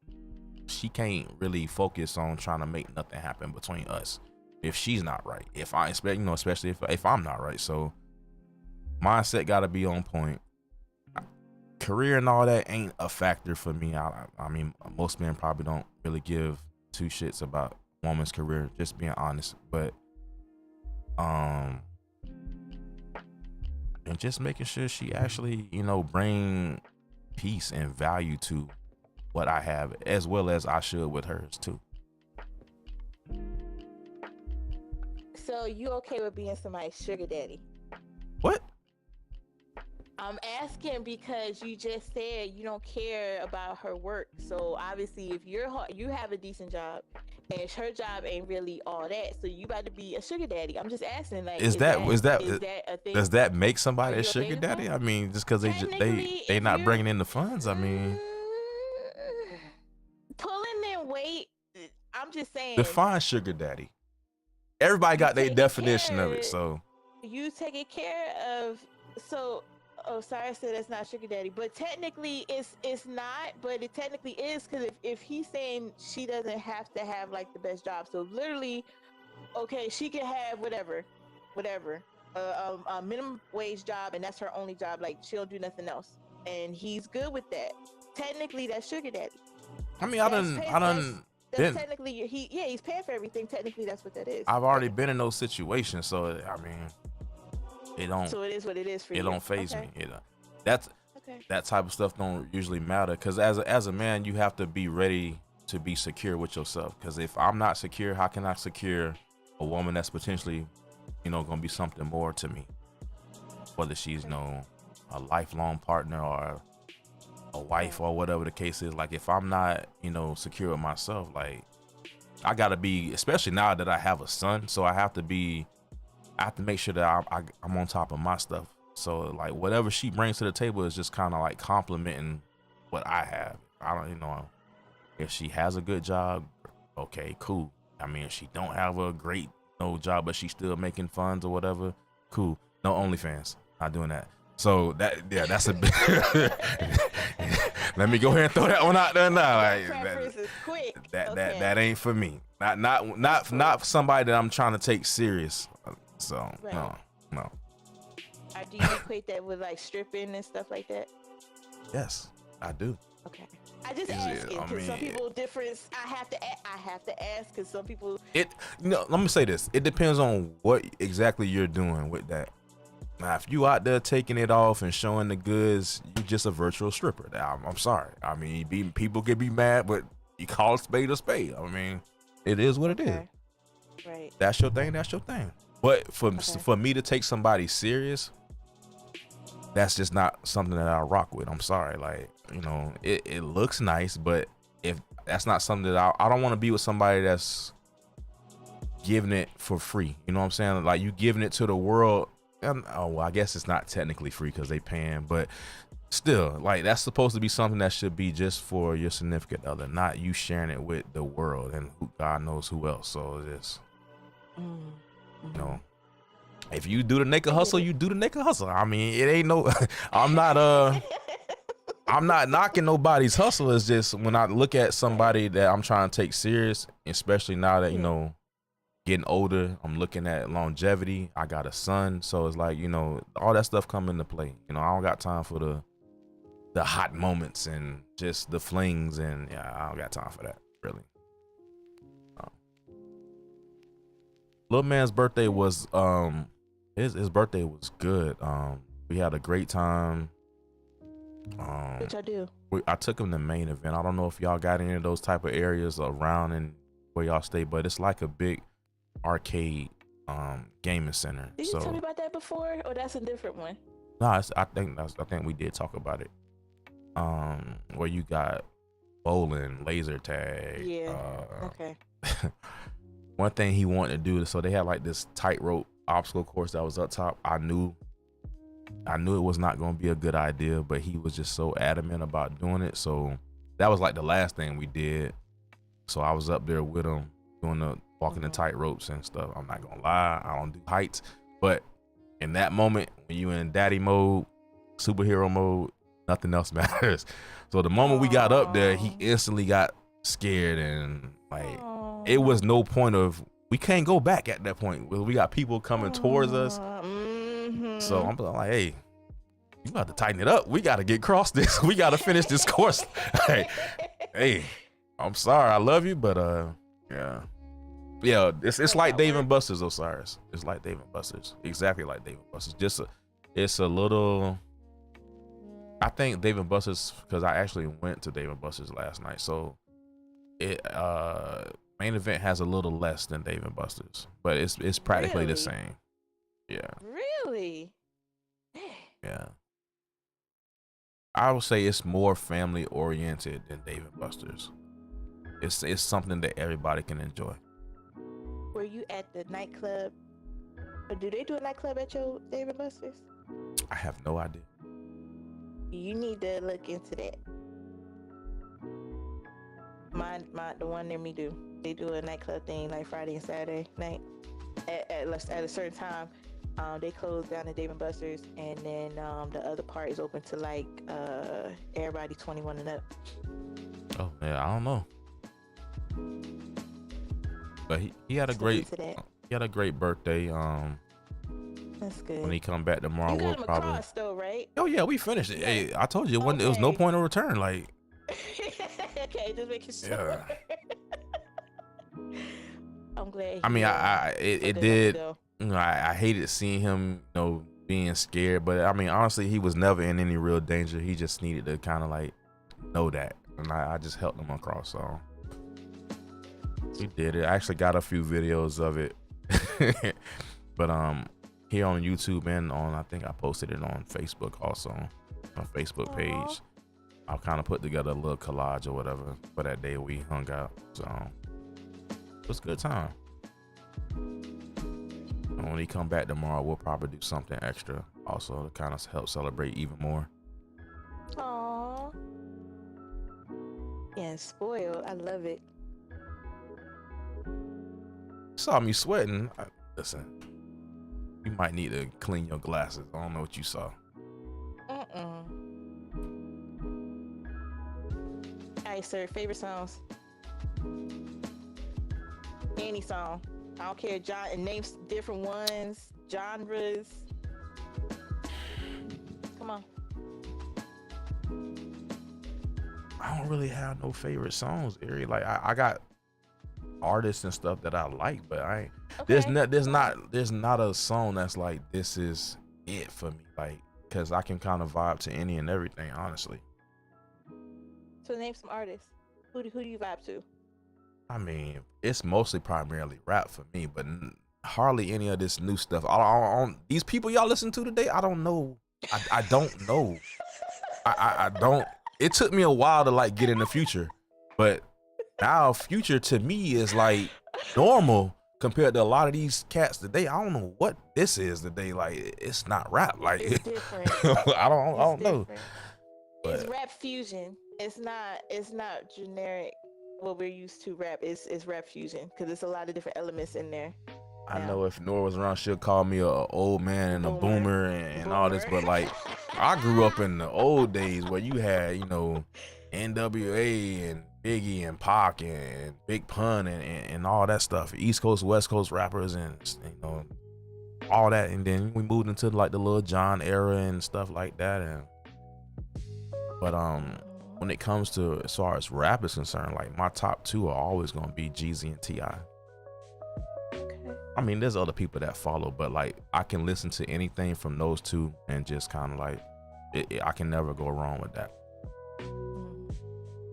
she can't really focus on trying to make nothing happen between us if she's not right. If I expect, especially if I'm not right. So mindset got to be on point. Career and all that ain't a factor for me. I mean, most men probably don't really give two shits about a woman's career, just being honest. But and just making sure she actually, bring peace and value to what I have, as well as I should with hers too. So you okay with being somebody's sugar daddy? What? I'm asking because you just said you don't care about her work. So obviously, if you have a decent job, and her job ain't really all that, so you about to be a sugar daddy. I'm just asking, like, is that a thing? Does that make somebody a sugar daddy? I mean, just because they not bringing in the funds. I mean, pulling in weight. I'm just saying. Define sugar daddy. Everybody got their definition of it. So you taking care of. So, oh, sorry, I said that's not sugar daddy, but technically it's not, but it technically is, because if he's saying she doesn't have to have like the best job, so literally, okay, she can have whatever, a minimum wage job, and that's her only job, like she'll do nothing else, and he's good with that. Technically, that's sugar daddy. I mean, I done. Technically, he's paying for everything. Technically, that's what that is. I've already been in those situations, so I mean, it don't. So it is what it is for you. It don't faze me. That type of stuff don't usually matter, because as a man, you have to be ready to be secure with yourself. Because if I'm not secure, how can I secure a woman that's potentially, gonna be something more to me? Whether she's a lifelong partner or a wife or whatever the case is. Like, if I'm not, secure with myself, like, I gotta be, especially now that I have a son, so I have to make sure that I'm on top of my stuff. So like, whatever she brings to the table is just kind of like complimenting what I have. I don't, if she has a good job, okay, cool. I mean, if she don't have a great job, but she's still making funds or whatever, cool. No OnlyFans, not doing that. So that's a bit. Let me go ahead and throw that one out there now. Like, that ain't for me. Not somebody that I'm trying to take serious. So right. No. Do you equate that with like stripping and stuff like that? Yes, I do. Okay. I just ask it, because some people different. I have to ask, because some people. Let me say this. It depends on what exactly you're doing with that. Now, if you out there taking it off and showing the goods, you just a virtual stripper. I'm sorry. I mean, people can be mad, but you call a spade a spade. I mean, it is what it is. Right. That's your thing. That's your thing. But for me to take somebody serious, that's just not something that I rock with. I'm sorry. Like, it looks nice, but if that's not something that I don't want to be with somebody that's giving it for free. You know what I'm saying? Like, you giving it to the world. I guess it's not technically free because they paying, but still, like, that's supposed to be something that should be just for your significant other, not you sharing it with the world and God knows who else. So it's if you do the naked hustle, you do the naked hustle. I mean, it ain't no. I'm not knocking nobody's hustle. It's just when I look at somebody that I'm trying to take serious, especially now that getting older, I'm looking at longevity. I got a son, so it's like, all that stuff come into play. I don't got time for the hot moments and just the flings, and I don't got time for that, really. Little man's birthday was his birthday was good. We had a great time. Which I do. I took him to main event. I don't know if y'all got any of those type of areas around and where y'all stay, but it's like a big arcade gaming center. Did you tell me about that before, or that's a different one? No, I think we did talk about it. Where you got bowling, laser tag. Yeah. Okay. One thing he wanted to do, so they had like this tightrope obstacle course that was up top. I knew it was not going to be a good idea, but he was just so adamant about doing it. So that was like the last thing we did. So I was up there with him doing walking the tight ropes and stuff. I'm not gonna lie, I don't do heights, but in that moment when you in daddy mode, superhero mode, Nothing else matters. So the moment we got up there, he Aw. instantly got scared, and like it Aw. was no point of, we can't go back at that point. We got people coming towards us. So I'm like, hey, you got to tighten it up. We got to get across this. We got to finish this course. Hey, I'm sorry. I love you, but yeah. It's like Dave and Buster's, Osiris. It's like Dave and Buster's. Exactly like Dave and Buster's. It's a little. I think Dave and Buster's, because I actually went to Dave and Buster's last night, so it main event has a little less than Dave and Buster's, but it's practically the same. Yeah. Really? Yeah. I would say it's more family oriented than Dave and Buster's. It's something that everybody can enjoy. Were you at the nightclub? Or do they do a nightclub at your Dave and Buster's? I have no idea. You need to look into that. The one near me do. They do a nightclub thing like Friday and Saturday night at a certain time. They close down at Dave and Buster's, and then the other part is open to like everybody 21 and up. Oh yeah, I don't know. But he had a great birthday. That's good. When he come back tomorrow, you got we'll him probably. Across, though, right? Oh yeah, we finished it. Yeah. Hey, I told you, it was no point of return. Like. Okay, just making sure. Yeah. I'm glad. I mean, it did. Though. You know, I hated seeing him, you know, being scared. But I mean, honestly, he was never in any real danger. He just needed to kind of like know that, and I just helped him across. So he did it. I actually got a few videos of it, but here on YouTube and I think I posted it on Facebook also, on Facebook page. I'll kind of put together a little collage or whatever for that day we hung out. So it was a good time. And when he come back tomorrow, we'll probably do something extra also to kind of help celebrate even more. Aww. Yeah, spoiled. I love it. Saw me sweating. Listen, you might need to clean your glasses. I don't know what you saw. Alright, sir. Favorite songs? Any song. I don't care. Names different ones, genres. Come on. I don't really have no favorite songs, Ari. Like I got artists and stuff that I like, but I ain't. Okay. There's not a song that's like this is it for me. Like, cause I can kind of vibe to any and everything, honestly. So name some artists. Who do you vibe to? I mean, it's mostly primarily rap for me, but hardly any of this new stuff. I don't these people y'all listen to today, I don't know. I don't know. I don't. It took me a while to like get in the Future, but now Future to me is like normal compared to a lot of these cats today. I don't know what this is today. Like, it's not rap. Like, It's different. I don't know. But It's rap fusion. It's not generic what we're used to rap. It's rap fusion because it's a lot of different elements in there. I know if Nora was around, she'll call me a old man and a boomer and all this, but like I grew up in the old days where you had, you know, NWA and Biggie and Pac and Big Pun and all that stuff, East Coast, West Coast rappers and, you know, all that. And then we moved into like the Lil Jon era and stuff like that. But when it comes to as far as rap is concerned, like my top two are always gonna be Jeezy and T.I. I mean, there's other people that follow, but like I can listen to anything from those two and just kind of like I can never go wrong with that.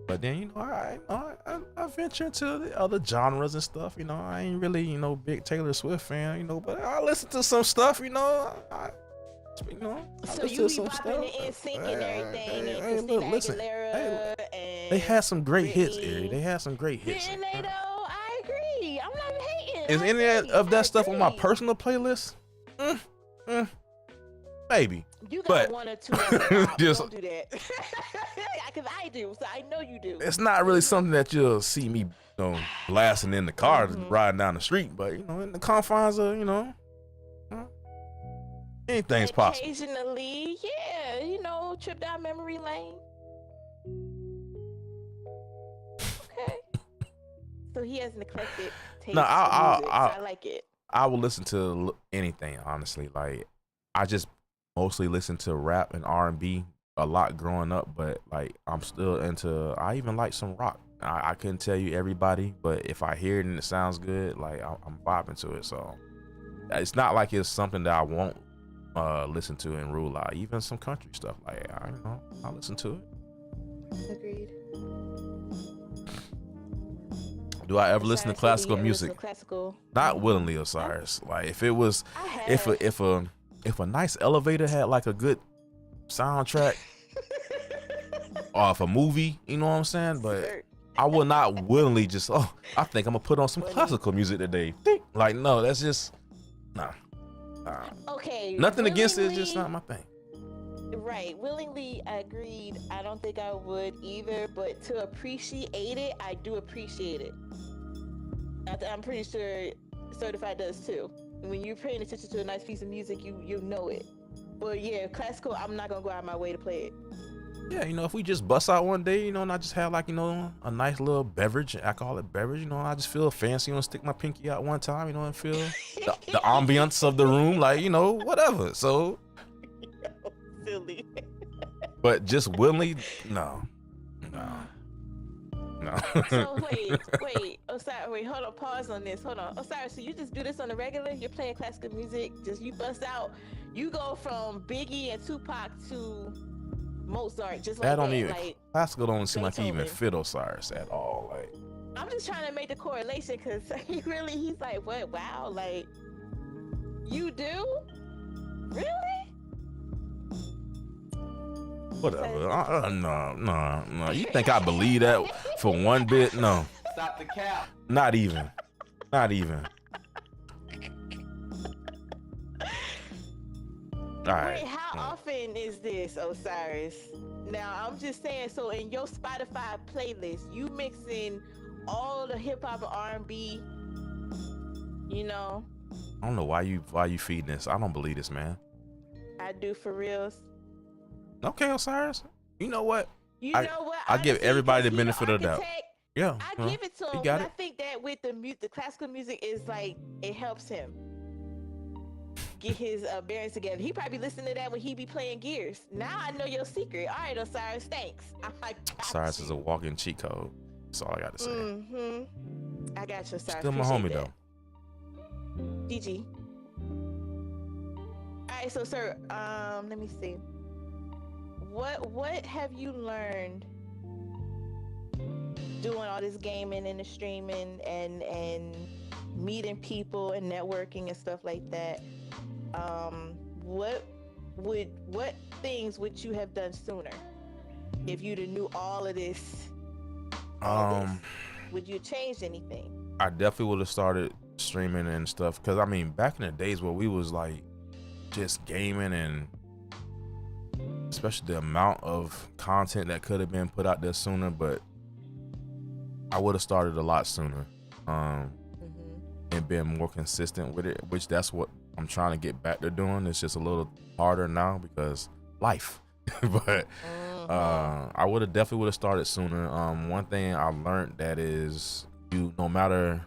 But then, you know, I venture into the other genres and stuff. You know, I ain't really, you know, big Taylor Swift fan, you know, but I listen to some stuff, you know. I so you be bopping the NSYNC and everything, and Christina Aguilera, and they had some great hits, Ari. They had some great hits. Didn't they though? I agree. I'm not hating. Is any of that stuff on my personal playlist? Maybe. You got one or two. Just don't do that. Because I do, so I know you do. It's not really something that you'll see me, you know, blasting in the car, riding down the street. But you know, in the confines of, you know, Anything's possible. Occasionally, yeah, you know, trip down memory lane. Okay. So he has an eclectic taste No, in music, so I like it. I will listen to anything, honestly. Like, I just mostly listen to rap and R&B a lot growing up, but like I'm still into. I even like some rock. I couldn't tell you everybody, but if I hear it and it sounds good, like I'm vibing to it. So it's not like it's something that I won't listen to and rule out. Even some country stuff, like I don't know, I'll listen to it. Agreed. Do I ever listen to classical music? Listen to classical? Not willingly, Osiris. Like if it was, if a nice elevator had like a good soundtrack, or if a movie, you know what I'm saying? But I will not willingly just, I think I'm gonna put on some classical music today. Like, no, that's just nah. Okay. Nothing against it, it's just not my thing. Right. Willingly agreed. I don't think I would either, but to appreciate it, I do appreciate it. I'm pretty sure Certified does too. When you're paying attention to a nice piece of music, you know it. But yeah, classical, I'm not gonna go out of my way to play it. Yeah, you know, if we just bust out one day, you know, and I just have like, you know, a nice little beverage, alcoholic beverage, you know, and I just feel fancy, you know, stick my pinky out one time, you know, and feel the ambiance of the room, like, you know, whatever. So silly. But just willingly, no. So wait, Osiris, wait, hold on, pause on this, hold on. Osiris, so you just do this on the regular? You're playing classical music, just you bust out, you go from Biggie and Tupac to Mozart, just like that. Don't even, like, classical don't seem like he even fit Osiris at all. Like, I'm just trying to make the correlation, because he's like, what, wow, like, you do? Really? Whatever. No. You think I believe that for one bit? No. Stop the cap. Not even. All right. Wait, how often is this, Osiris? Now, I'm just saying, so in your Spotify playlist, you mix in all the hip hop and R&B, you know? I don't know why you feeding this. I don't believe this, man. I do, for reals. Okay, Osiris. You know what? I give everybody the benefit of the doubt. Yeah. I give it to him. I think that with the classical music is like, it helps him get his bearings together. He probably listen to that when he be playing Gears. Now I know your secret. All right, Osiris, thanks. Osiris is a walking cheat code. That's all I got to say. I got you, Osiris. Still my homie though. GG. All right, so sir, let me see. What have you learned doing all this gaming and the streaming and meeting people and networking and stuff like that? What things would you have done sooner if you'd have knew all of this? Would you change anything? I definitely would have started streaming and stuff, because I mean, back in the days where we was like just gaming, and especially the amount of content that could have been put out there sooner, but I would have started a lot sooner, and been more consistent with it, which that's what I'm trying to get back to doing. It's just a little harder now because life. But I would have definitely started sooner. One thing I learned that is, no matter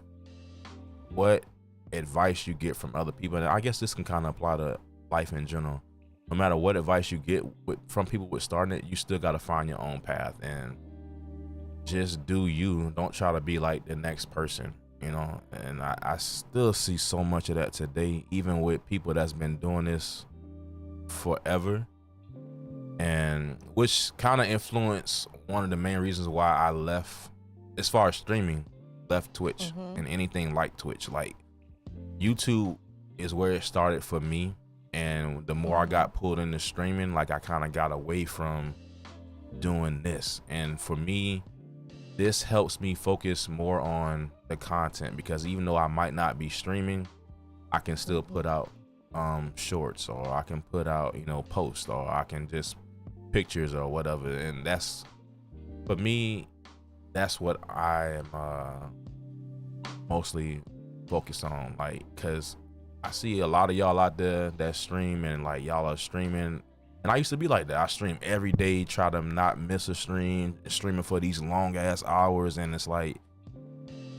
what advice you get from other people, and I guess this can kind of apply to life in general, no matter what advice you get from people with starting it, you still got to find your own path and just do you. Don't try to be like the next person, you know. And I still see so much of that today, even with people that's been doing this forever, and which kind of influenced one of the main reasons why I left, as far as streaming, left Twitch and anything like Twitch. Like, YouTube is where it started for me, and the more I got pulled into streaming, like, I kind of got away from doing this. And for me, this helps me focus more on the content, because even though I might not be streaming, I can still put out shorts, or I can put out, you know, posts, or I can just pictures or whatever. And that's, for me, that's what I am mostly focused on. Like, because I see a lot of y'all out there that stream, and like y'all are streaming. And I used to be like that. I stream every day, try to not miss a stream, streaming for these long ass hours. And it's like,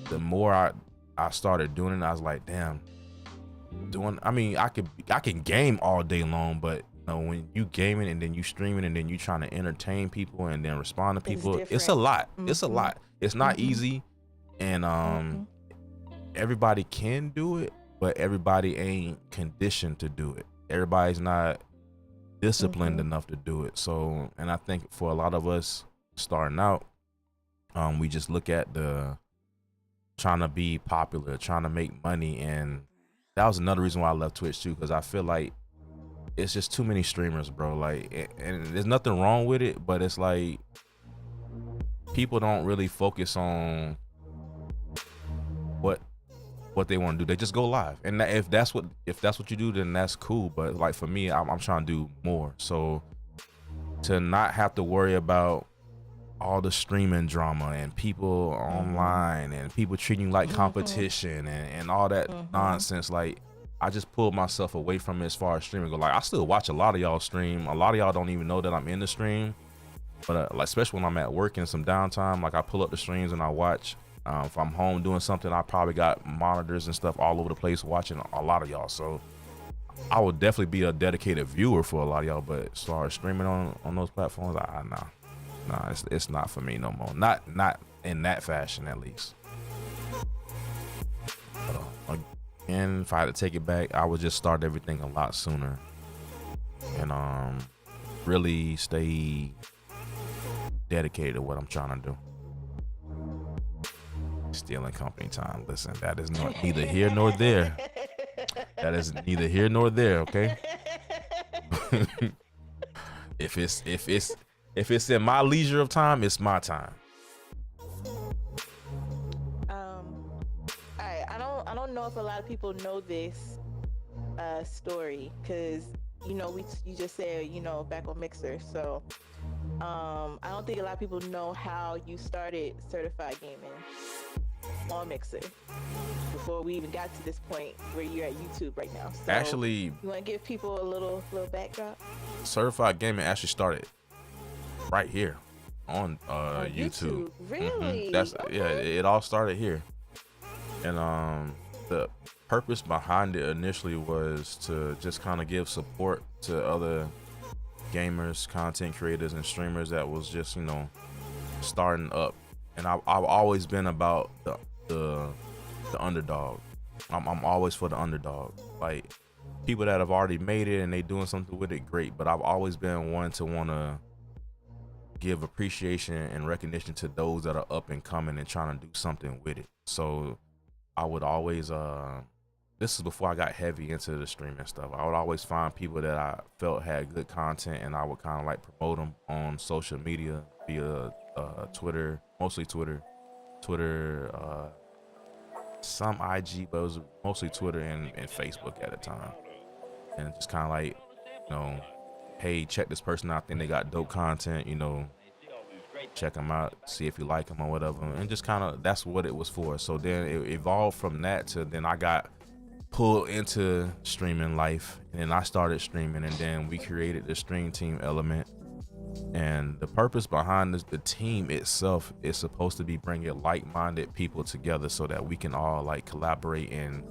the more I started doing it, I was like, damn, I mean, I can game all day long, but you know, when you gaming and then you streaming and then you trying to entertain people and then respond to people, it's a lot. It's a lot. It's not easy. And everybody can do it, but everybody ain't conditioned to do it. Everybody's not disciplined enough to do it. So, and I think for a lot of us starting out, we just look at the trying to be popular, trying to make money. And that was another reason why I left Twitch too, because I feel like it's just too many streamers, bro. Like, and there's nothing wrong with it, but it's like people don't really focus on what they want to do. They just go live, and if that's what you do, then that's cool. But like for me, I'm trying to do more. So to not have to worry about all the streaming drama and people online and people treating you like competition and all that nonsense, like I just pulled myself away from it as far as streaming go. Like I still watch a lot of y'all stream. A lot of y'all don't even know that I'm in the stream, but like especially when I'm at work and some downtime, like I pull up the streams and I watch. If I'm home doing something, I probably got monitors and stuff all over the place watching a lot of y'all. So I would definitely be a dedicated viewer for a lot of y'all, but as far as streaming on those platforms, nah, it's not for me no more. Not in that fashion, at least. But, again, if I had to take it back, I would just start everything a lot sooner and really stay dedicated to what I'm trying to do. Stealing company time. Listen, that is neither here nor there. That is neither here nor there. Okay. If it's in my leisure of time, it's my time. I don't know if a lot of people know this story, because you just said back on Mixer, so I don't think a lot of people know how you started certified gaming on Mixer before we even got to this point where you're at YouTube right now. So actually, you want to give people a little backdrop? Certified gaming actually started right here on YouTube. Really? That's okay. Yeah, it all started here. And the purpose behind it initially was to just kind of give support to other gamers, content creators, and streamers that was just starting up. And I've always been about the underdog. I'm always for the underdog. Like people that have already made it and they doing something with it, great. But I've always been one to want to give appreciation and recognition to those that are up and coming and trying to do something with it. So I would always this is before I got heavy into the streaming stuff. I would always find people that I felt had good content, and I would kind of like promote them on social media via Twitter, mostly Twitter, some IG, but it was mostly Twitter and Facebook at the time. And just kind of like, hey, check this person out. I think they got dope content, check them out, see if you like them or whatever. And just kind of, that's what it was for. So then it evolved from that to then I got pulled into streaming life, and then I started streaming, and then we created the stream team element. And the purpose behind the team itself is supposed to be bringing like-minded people together so that we can all like collaborate and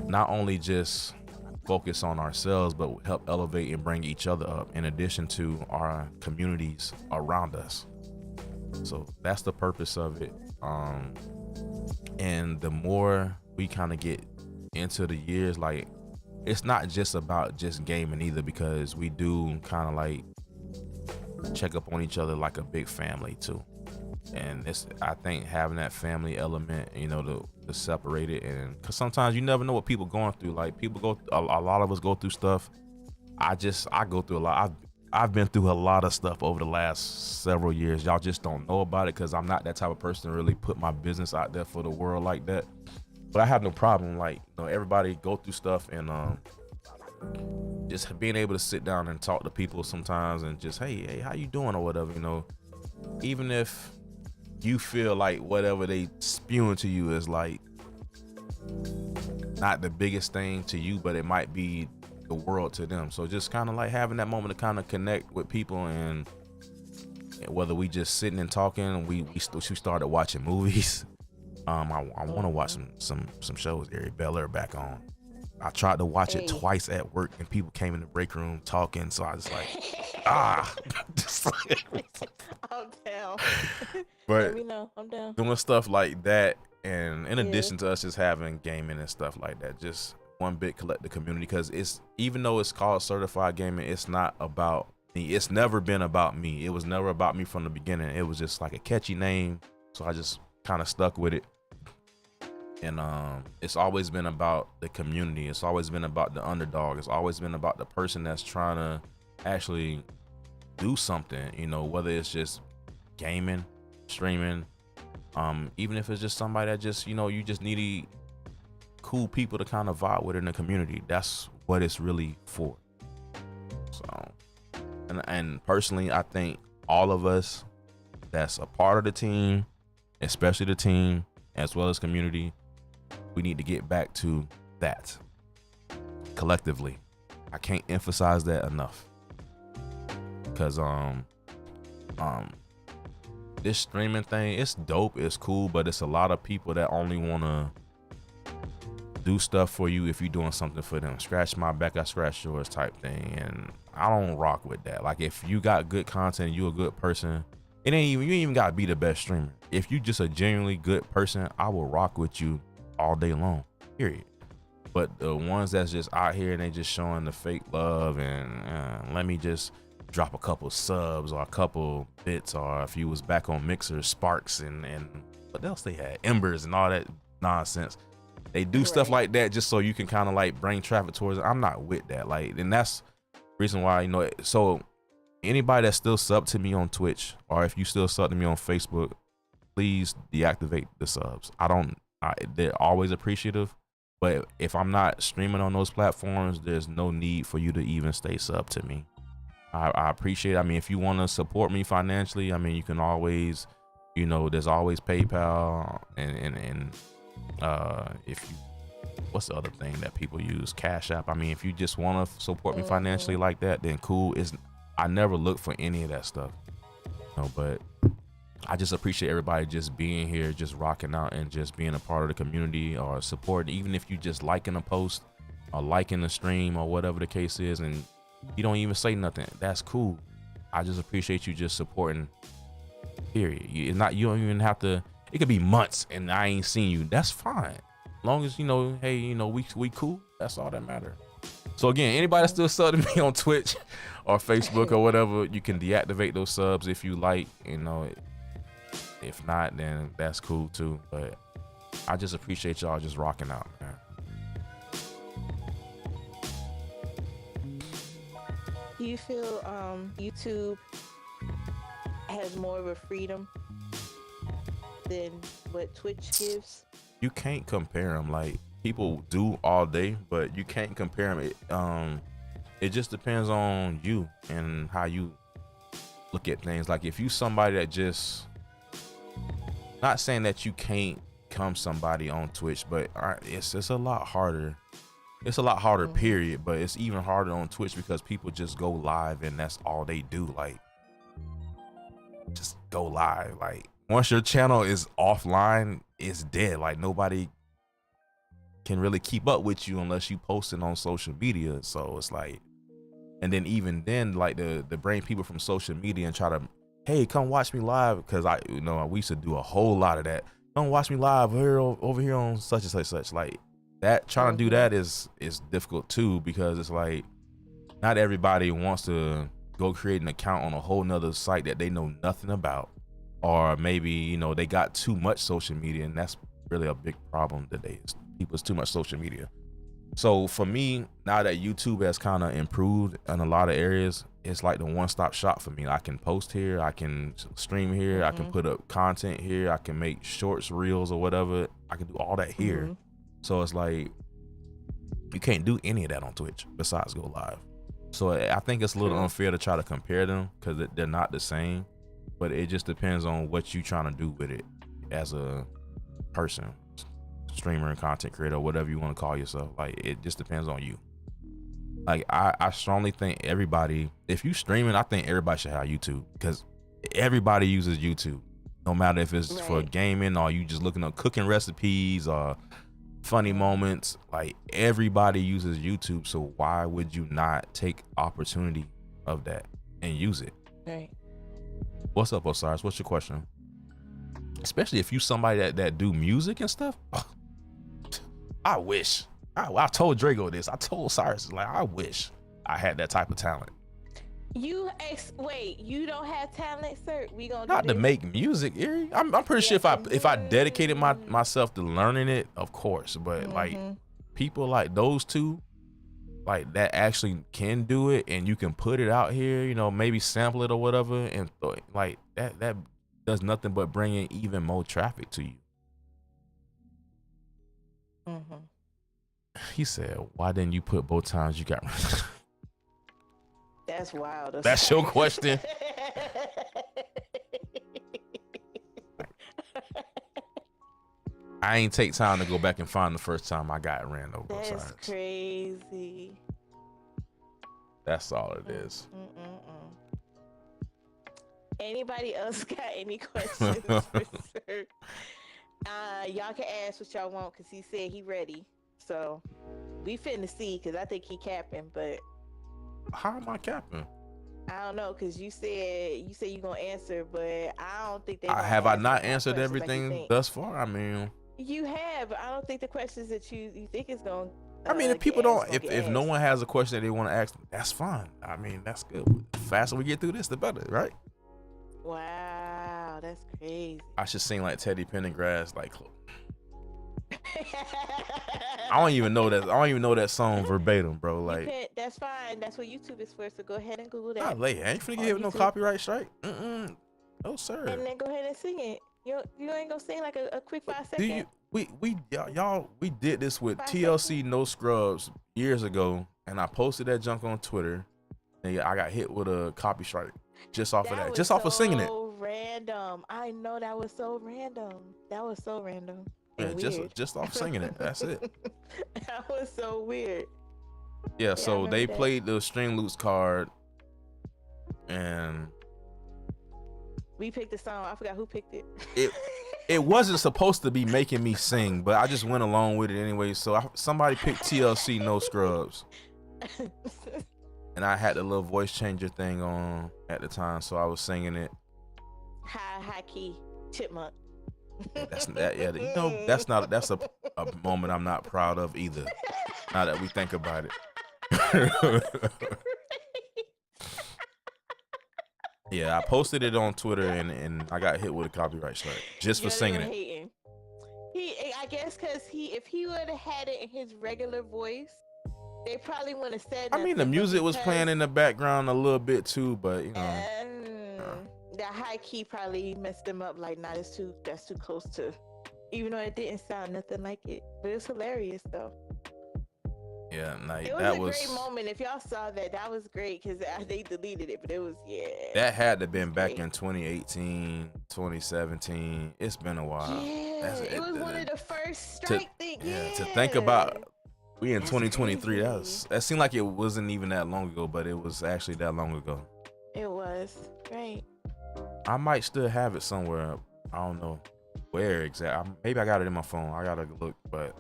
not only just focus on ourselves, but help elevate and bring each other up in addition to our communities around us. So that's the purpose of it. And the more we kind of get into the years, like it's not just about just gaming either, because we do kind of like check up on each other like a big family too. And it's, I think having that family element, to separate it, and because sometimes you never know what people going through. Like people a lot of us go through stuff. I go through a lot. I've been through a lot of stuff over the last several years. Y'all just don't know about it because I'm not that type of person to really put my business out there for the world like that. But I have no problem, like, everybody go through stuff, and just being able to sit down and talk to people sometimes and just, hey, how you doing or whatever, even if you feel like whatever they spewing to you is like not the biggest thing to you, but it might be the world to them. So just kind of like having that moment to kind of connect with people, and whether we just sitting and talking, we started watching movies. I want to watch some shows. Ari Bel-Air back on. I tried to watch it twice at work, and people came in the break room talking. So I was like, I'm down. But let me know. I'm down. Doing stuff like that, and in addition to us just having gaming and stuff like that, just one big collective community. Because it's, even though it's called Certified Gaming, it's not about me. It's never been about me. It was never about me from the beginning. It was just like a catchy name, so I just kind of stuck with it. And it's always been about the community. It's always been about the underdog. It's always been about the person that's trying to actually do something, you know, whether it's just gaming, streaming, even if it's just somebody that just, you know, you just needed cool people to kind of vibe with in the community. That's what it's really for. So, and personally, I think all of us that's a part of the team, especially the team as well as community, we need to get back to that collectively. I can't emphasize that enough, because this streaming thing, it's dope, it's cool, but it's a lot of people that only want to do stuff for you if you're doing something for them. Scratch my back, I scratch yours type thing, and I don't rock with that. Like, if you got good content, you a good person, you ain't even gotta be the best streamer. If you just a genuinely good person, I will rock with you all day long, period. But the ones that's just out here and they just showing the fake love, and let me just drop a couple subs or a couple bits, or if you was back on Mixer, Sparks and what else they had, Embers and all that nonsense. They do stuff like that just so you can kind of like bring traffic towards it. I'm not with that. Like, and that's the reason why, you know, so anybody that still sub to me on Twitch, or if you still sub to me on Facebook, please deactivate the subs. They're always appreciative, but if I'm not streaming on those platforms, there's no need for you to even stay sub to me. I appreciate it. I mean, if you want to support me financially, I mean, you can always, you know, there's always PayPal, and if you, what's the other thing that people use? Cash App. I mean, if you just want to support me financially like that, then cool. I never look for any of that stuff, you know, but I just appreciate everybody just being here, just rocking out, and just being a part of the community, or supporting, even if you just liking a post or liking the stream or whatever the case is, and you don't even say nothing. That's cool. I just appreciate you just supporting, period. It's not, you don't even have to, it could be months and I ain't seen you. That's fine. As long as, you know, hey, you know, we cool. That's all that matters. So again, anybody that's still subbing me on Twitch or Facebook or whatever, you can deactivate those subs if you like, you know. If not, then that's cool too. But I just appreciate y'all just rocking out, man. Do you feel YouTube has more of a freedom than what Twitch gives? You can't compare them. Like, people do all day, but you can't compare them. It just depends on you and how you look at things. Like, if you somebody that just, not saying that you can't come somebody on Twitch, but it's a lot harder. It's a lot harder, period. But it's even harder on Twitch because people just go live and that's all they do. Like, just go live. Like, once your channel is offline, it's dead. Like, nobody can really keep up with you unless you post it on social media. So it's like, and then even then, like, the bring people from social media and try to, hey, come watch me live, because we used to do a whole lot of that. Come watch me live over here on such and such. Like, that, trying to do that is difficult too, because it's like, not everybody wants to go create an account on a whole nother site that they know nothing about, or maybe, you know, they got too much social media, and that's really a big problem today. People's too much social media. So for me, now that YouTube has kind of improved in a lot of areas, it's like the one-stop shop for me. I can post here, I can stream here, I can put up content here, I can make shorts, reels, or whatever. I can do all that here. So it's like, you can't do any of that on Twitch besides go live. So I think it's a little unfair to try to compare them, because they're not the same, but it just depends on what you're trying to do with it as a person. streamer and content creator, whatever you want to call yourself. Like, it just depends on you. Like, I strongly think everybody, if you streaming, I think everybody should have YouTube, because everybody uses YouTube, no matter if it's for gaming or you just looking up cooking recipes or funny moments. Like, everybody uses YouTube, so why would you not take opportunity of that and use it? Right. What's up, Osiris? What's your question? Especially if you somebody that do music and stuff. I wish. I told Drago this. I told Cyrus, like, I wish I had that type of talent. Wait, you don't have talent, sir? We gonna not to make music, Erie. I'm pretty sure if I dedicated myself to learning it, of course. But like people like those two, like that actually can do it, and you can put it out here, you know, maybe sample it or whatever, and like that does nothing but bring in even more traffic to you. He said, "Why didn't you put both times you got?" That's wild. That's your question. I ain't take time to go back and find the first time I got ran over. That's crazy. That's all it is. Anybody else got any questions for sir? Y'all can ask what y'all want, because he said he ready. So we finna see, because I think he capping, but how am I capping? I don't know, because you said you gonna answer, but I don't think they have I not answered everything like thus far? I mean, you have, but I don't think the questions that you think is gonna I mean, if people don't, if no one has a question that they want to ask, that's fine. I mean, that's good. The faster we get through this, the better, right? Wow, that's crazy. I should sing like Teddy Pendergrass, like I don't even know that song verbatim, bro. Like, that's fine. That's what YouTube is for. So go ahead and Google that. Not late. I ain't finna get hit with no copyright strike. No sir. And then go ahead and sing it. You ain't gonna sing like a quick 5 seconds. We did this with TLC No Scrubs years ago, and I posted that junk on Twitter, and I got hit with a copy strike just off of that, just off of singing it. Random. I know that was so random. That was so random. Yeah, just off singing it. That's it. That was so weird. Yeah, so they played the String Loops card, and we picked the song. I forgot who picked it. It wasn't supposed to be making me sing, but I just went along with it anyway. So somebody picked TLC No Scrubs, and I had the little voice changer thing on at the time, so I was singing it. High key chipmunk. That's a moment I'm not proud of either. Now that we think about it. Yeah, I posted it on Twitter and I got hit with a copyright strike just for singing it. I guess because if he would have had it in his regular voice, they probably wouldn't have said. I mean, the music was playing in the background a little bit too, but you know. That high key probably messed them up. Like, nah, that's too close to. Even though it didn't sound nothing like it, but it's hilarious though. Yeah, like it was a great moment. If y'all saw that, that was great because they deleted it, but it was That had to have been back in 2018, 2017. It's been a while. Yeah, it was one of the first strike things. Yeah, to think about. We in 2023. That seemed like it wasn't even that long ago, but it was actually that long ago. It was right. I might still have it somewhere. I don't know where exactly. Maybe I got it in my phone. I gotta look, but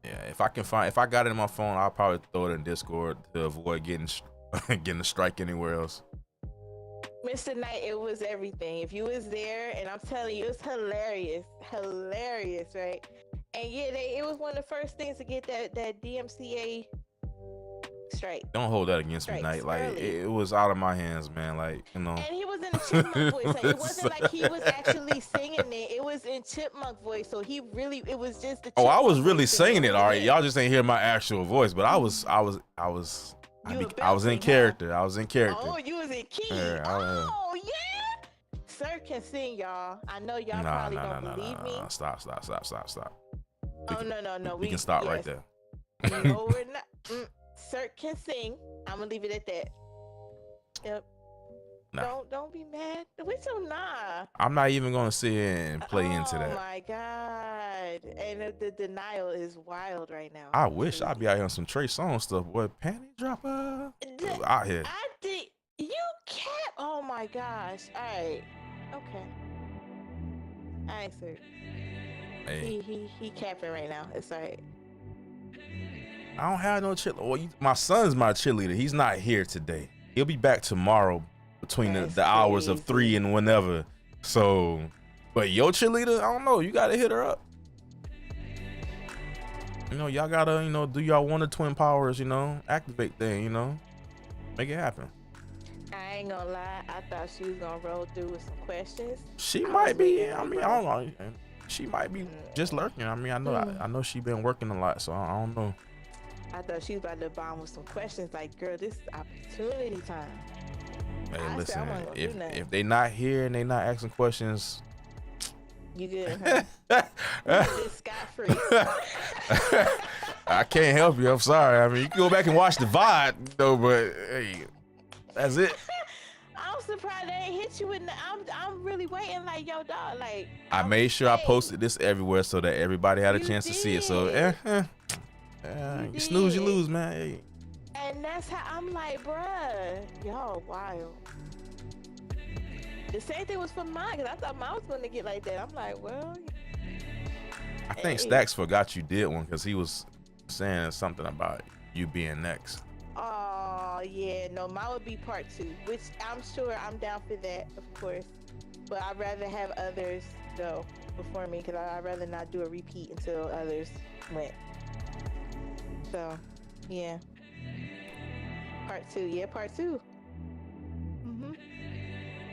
yeah, if I got it in my phone, I'll probably throw it in Discord to avoid getting a strike anywhere else. Mr. Knight, it was everything. If you was there, and I'm telling you, it was hilarious, right? And it was one of the first things to get that DMCA strike. Don't hold that against me, Knight. Like it was out of my hands, man. Like, you know. And he was in a chipmunk voice. Like, it wasn't like he was actually singing it. It was in chipmunk voice. So it was just the. I was really singing it. All right, y'all just ain't hear my actual voice, but I was in character. I was in character. Oh, you was in key. Yeah, Sir can sing, y'all. I know y'all probably don't believe me. Stop. No. We can stop right there. No, we're not. Sir can sing. I'm gonna leave it at that. Yep. Nah. Don't be mad. Wait till nah. I'm not even gonna sit here and play into Oh that. my god. And the denial is wild right now. I wish Crazy. I'd be out here on some Trey Songz stuff, boy. Panty dropper. The- Out here. I did. You can't. Oh my gosh. All right. Okay. All right, sir. Hey, He capping right now. It's all right. I don't have no cheerleader. Well, my son's my cheerleader. He's not here today. He'll be back tomorrow between the hours of 3 and whenever. So, but your cheerleader, I don't know. You gotta hit her up. You know, y'all gotta, you know, do y'all Wonder Twin powers, you know, activate thing, you know, make it happen. I ain't gonna lie. I thought she was gonna roll through with some questions. She might be. I mean, I don't know. She might be just lurking. I mean, I know she been working a lot, so I don't know. I thought she was about to bomb with some questions. Like, girl, this is opportunity time. Hey, listen, if they not here and they not asking questions, you good, huh? It's scot-free. I can't help you. I'm sorry. I mean, you can go back and watch the VOD, though, but hey, that's it. I'm surprised they ain't hit you with. I'm really waiting. Like, yo, dog. Like, I made sure I posted this everywhere so that everybody had a chance to see it. So, you snooze, you lose, man. Hey. And that's how I'm like, bruh, y'all wild. The same thing was for mine, because I thought mine was going to get like that. I'm like, well. I think Stacks forgot you did one because he was saying something about you being next. Oh, yeah. No, mine would be part 2, which I'm sure I'm down for that, of course. But I'd rather have others go before me, because I'd rather not do a repeat until others went. So, yeah. Part 2. Yeah, part 2.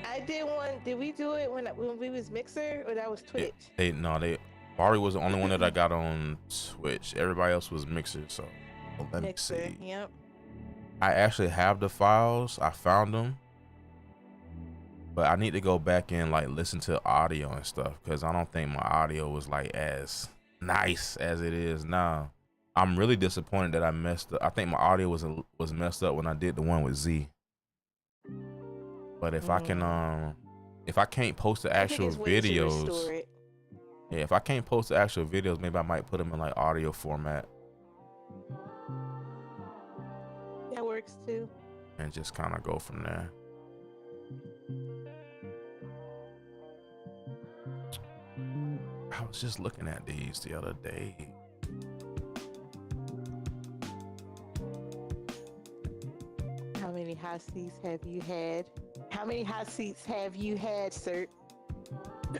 I did one. Did we do it when we was Mixer, or that was Twitch? Bari was the only one that I got on Twitch. Everybody else was Mixer. So let me Mixer, see. yep. I actually have the files. I found them, but I need to go back and like listen to audio and stuff because I don't think my audio was like as nice as it is now. I'm really disappointed that I messed up. I think my audio was messed up when I did the one with Z. But if I can, if I can't post the actual videos, yeah, if I can't post the actual videos, maybe I might put them in like audio format. That works too. And just kind of go from there. I was just looking at these the other day. How many hot seats have you had? How many hot seats have you had, sir?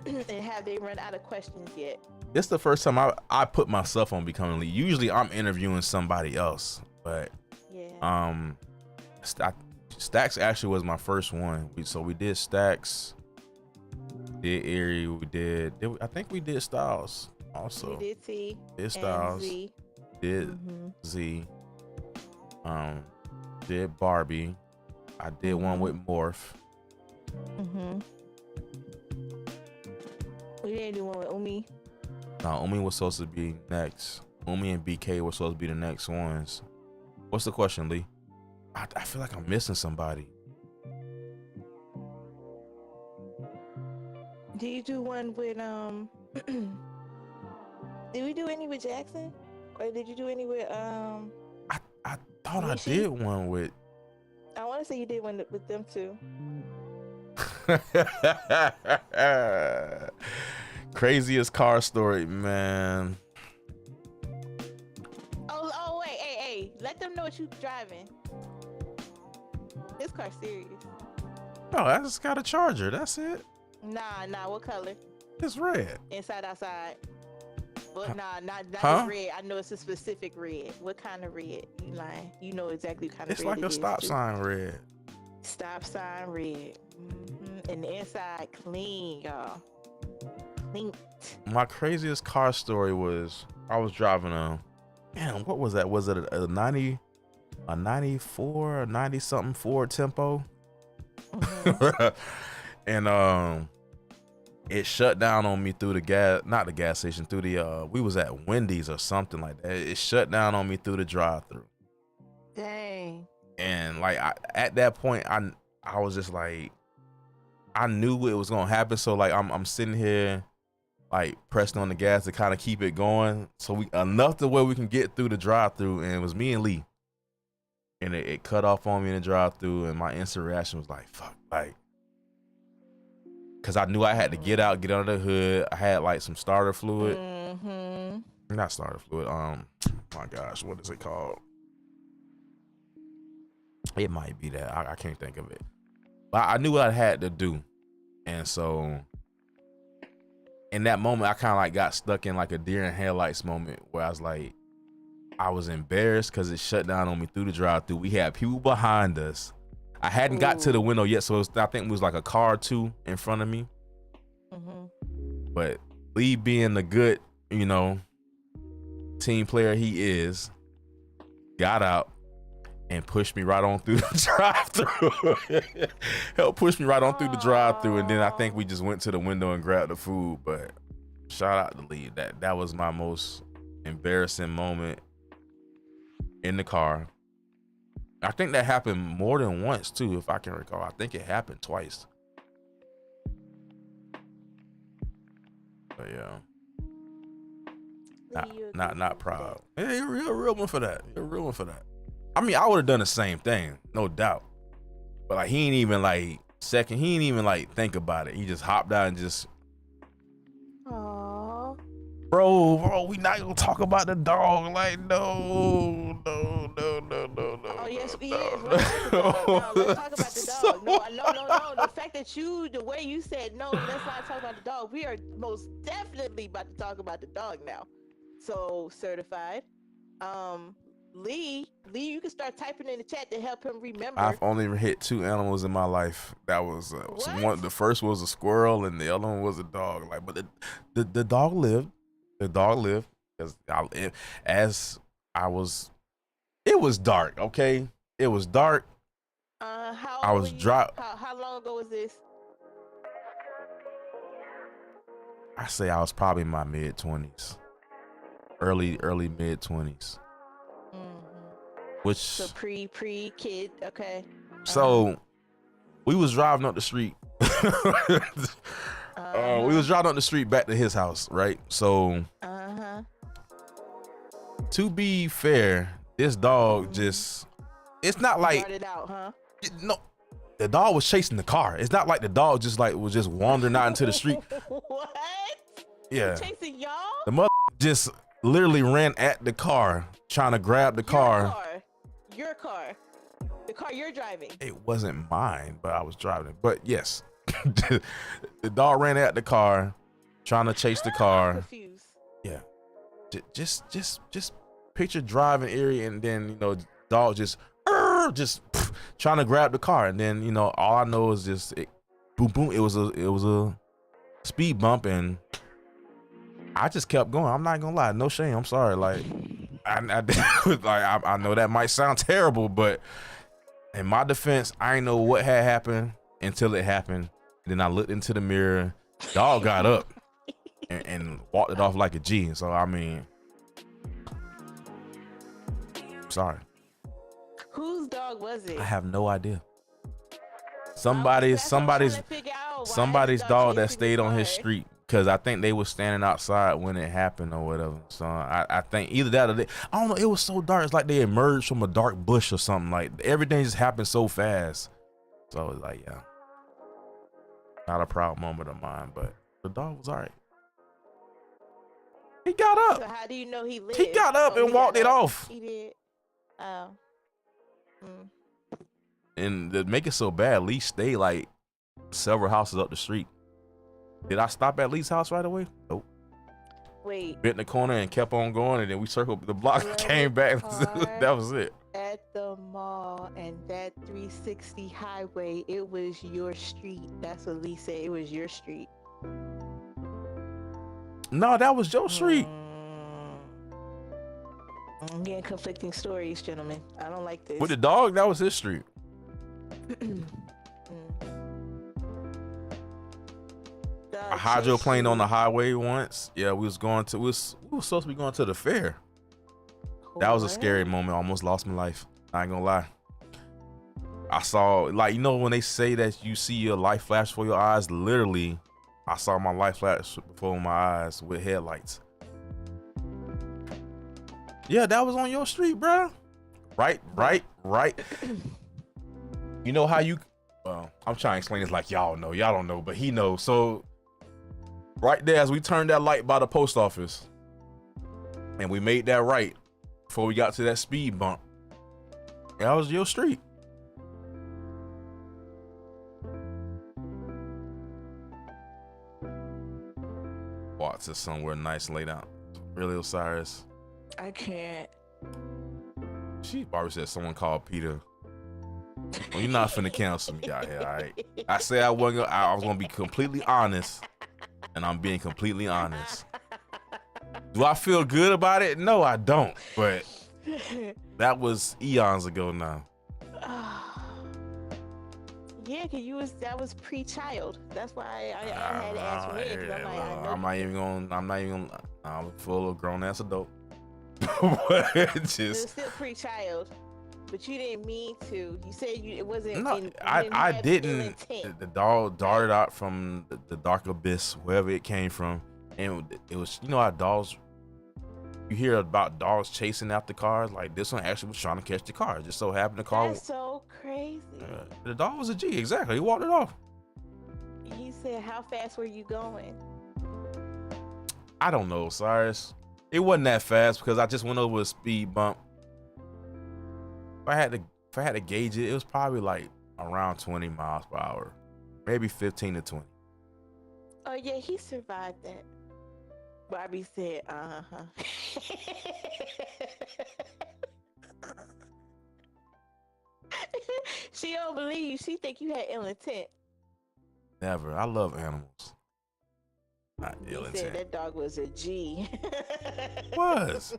And have they run out of questions yet? This is the first time I put myself on Becoming Lead. Usually I'm interviewing somebody else, but yeah. Stacks actually was my first one. So we did Stacks, did Erie, I think we did Styles also. We did T. Did Styles. Z. Did Z. Did Barbie. I did one with Morph. We didn't do one with Umi. No, Umi was supposed to be next. Umi and BK were supposed to be the next ones. What's the question, Lee? I feel like I'm missing somebody. Did you do one with Did we do any with Jackson? Or did you do any with I thought Rishi? I did one with. I want to say you did one with them too. Craziest car story, man. Oh wait, hey, let them know what you driving. This car's serious. Oh, I just got a Charger. That's it. Nah. What color? It's red. Inside, outside. Well, not just red. I know it's a specific red. What kind of red? You lying? You know exactly what kind of red. It's like a stop sign red. Stop sign red. And the inside clean, y'all. Clean. My craziest car story was I was driving what was that? Was it a 94, a 90 something Ford Tempo? And it shut down on me through not the gas station, through the we was at Wendy's or something like that. It shut down on me through the drive-through. Dang. And like at that point I was just like, I knew it was gonna happen. So like I'm sitting here like pressing on the gas to kind of keep it going. So we enough to where we can get through the drive-through, and it was me and Lee. And it cut off on me in the drive-through, and my instant reaction was like, fuck, like, cause I knew I had to get out, get under the hood. I had like some starter fluid. Not starter fluid. My gosh, what is it called? It might be that. I can't think of it. But I knew what I had to do. And so in that moment, I kind of like got stuck in like a deer in headlights moment where I was like, I was embarrassed because it shut down on me through the drive-through. We had people behind us. I hadn't got to the window yet, so I think it was like a car or two in front of me. But Lee, being the good, you know, team player he is, got out and pushed me right on through the drive-through. Helped push me right on through the drive-through, and then I think we just went to the window and grabbed the food. But shout out to Lee. That was my most embarrassing moment in the car. I think that happened more than once too, if I can recall. I think it happened twice. But yeah, not proud. Hey, you're a real one for that. You're a real one for that. I mean, I would have done the same thing, no doubt. But like, he ain't even like he ain't even like think about it. He just hopped out and just. Aww. Bro, we not gonna talk about the dog. Like, no. Oh yes, we is. No, let's talk about the dog. No. The fact that the way you said no, let's not talk about the dog. We are most definitely about to talk about the dog now. So certified. Lee, you can start typing in the chat to help him remember. I've only hit 2 animals in my life. That was one. The first was a squirrel, and the other one was a dog. Like, but the dog lived. The dog lived it was dark. Okay, it was dark. How long ago was this? I say I was probably in my mid-20s, early mid-20s. Which so pre kid, okay. So we was driving up the street. We was driving up the street back to his house, right? So to be fair, this dog just, it's not like brought it out, huh? No, the dog was chasing the car. It's not like the dog just like was just wandering out into the street. What? Yeah. Chasing y'all? The mother just literally ran at the car, trying to grab the car. Your car. The car you're driving. It wasn't mine, but I was driving it. But yes, the dog ran at the car, trying to chase the car. I'm confused. Yeah. Just picture driving area, and then, you know, dog just trying to grab the car, and then, you know, all I know is just boom boom. It was a speed bump, and I just kept going. I'm not gonna lie, no shame. I'm sorry. Like I know that might sound terrible, but in my defense, I didn't know what had happened until it happened. Then I looked into the mirror. Dog got up and walked it off like a G. So I mean, sorry. Whose dog was it? I have no idea. Somebody's dog that stayed on his street, because I think they were standing outside when it happened or whatever. So I think either that or they, I don't know. It was so dark. It's like they emerged from a dark bush or something. Like everything just happened so fast. So it was like, yeah, not a proud moment of mine, but the dog was all right. He got up. So how do you know he lived? He got up and walked it off. He did. Oh. And to make it so bad, Lee stayed like several houses up the street. Did I stop at Lee's house right away? Nope. Wait. Bent in the corner and kept on going, and then we circled the block and came back. That was it. At the mall and that 360 highway, it was your street. That's what Lee said. It was your street. No, that was your street. I'm getting conflicting stories, gentlemen. I don't like this. With the dog, that was his street. A hydroplane on the highway once. Yeah, we was supposed to be going to the fair. That was a scary moment. I almost lost my life. I ain't gonna lie. I saw, like, you know when they say that you see your life flash before your eyes, literally I saw my life flash before my eyes with headlights. Yeah, that was on your street, bro. Right. You know how you, well, I'm trying to explain this like y'all don't know, but he knows. So right there, as we turned that light by the post office and we made that right before we got to that speed bump, that was your street. Watts is somewhere nice laid out. Really, Osiris? I can't. She probably said someone called Peter. Well, you're not finna cancel me out here, all right? I said I was gonna be completely honest, and I'm being completely honest. Do I feel good about it? No, I don't. But that was eons ago now. Yeah, cause that was pre-child. That's why I had to ask when. I'm not even gonna. I'm full of grown ass adult. It was still pre-child, but you didn't mean to. You said it wasn't. No, I didn't. The dog darted out from the dark abyss, wherever it came from, and it was, you know how dogs. You hear about dogs chasing after cars. Like this one actually was trying to catch the car. It just so happened the car. That's so crazy. The dog was a G. Exactly. He walked it off. He said, "How fast were you going?" I don't know, Cyrus. It wasn't that fast because I just went over a speed bump. If I had to gauge it, it was probably like around 20 miles per hour, maybe 15 to 20. Oh yeah, he survived that. Bobby said, She don't believe. She think you had ill intent. Never. I love animals. Not ill He intent. said that dog was a G. Was.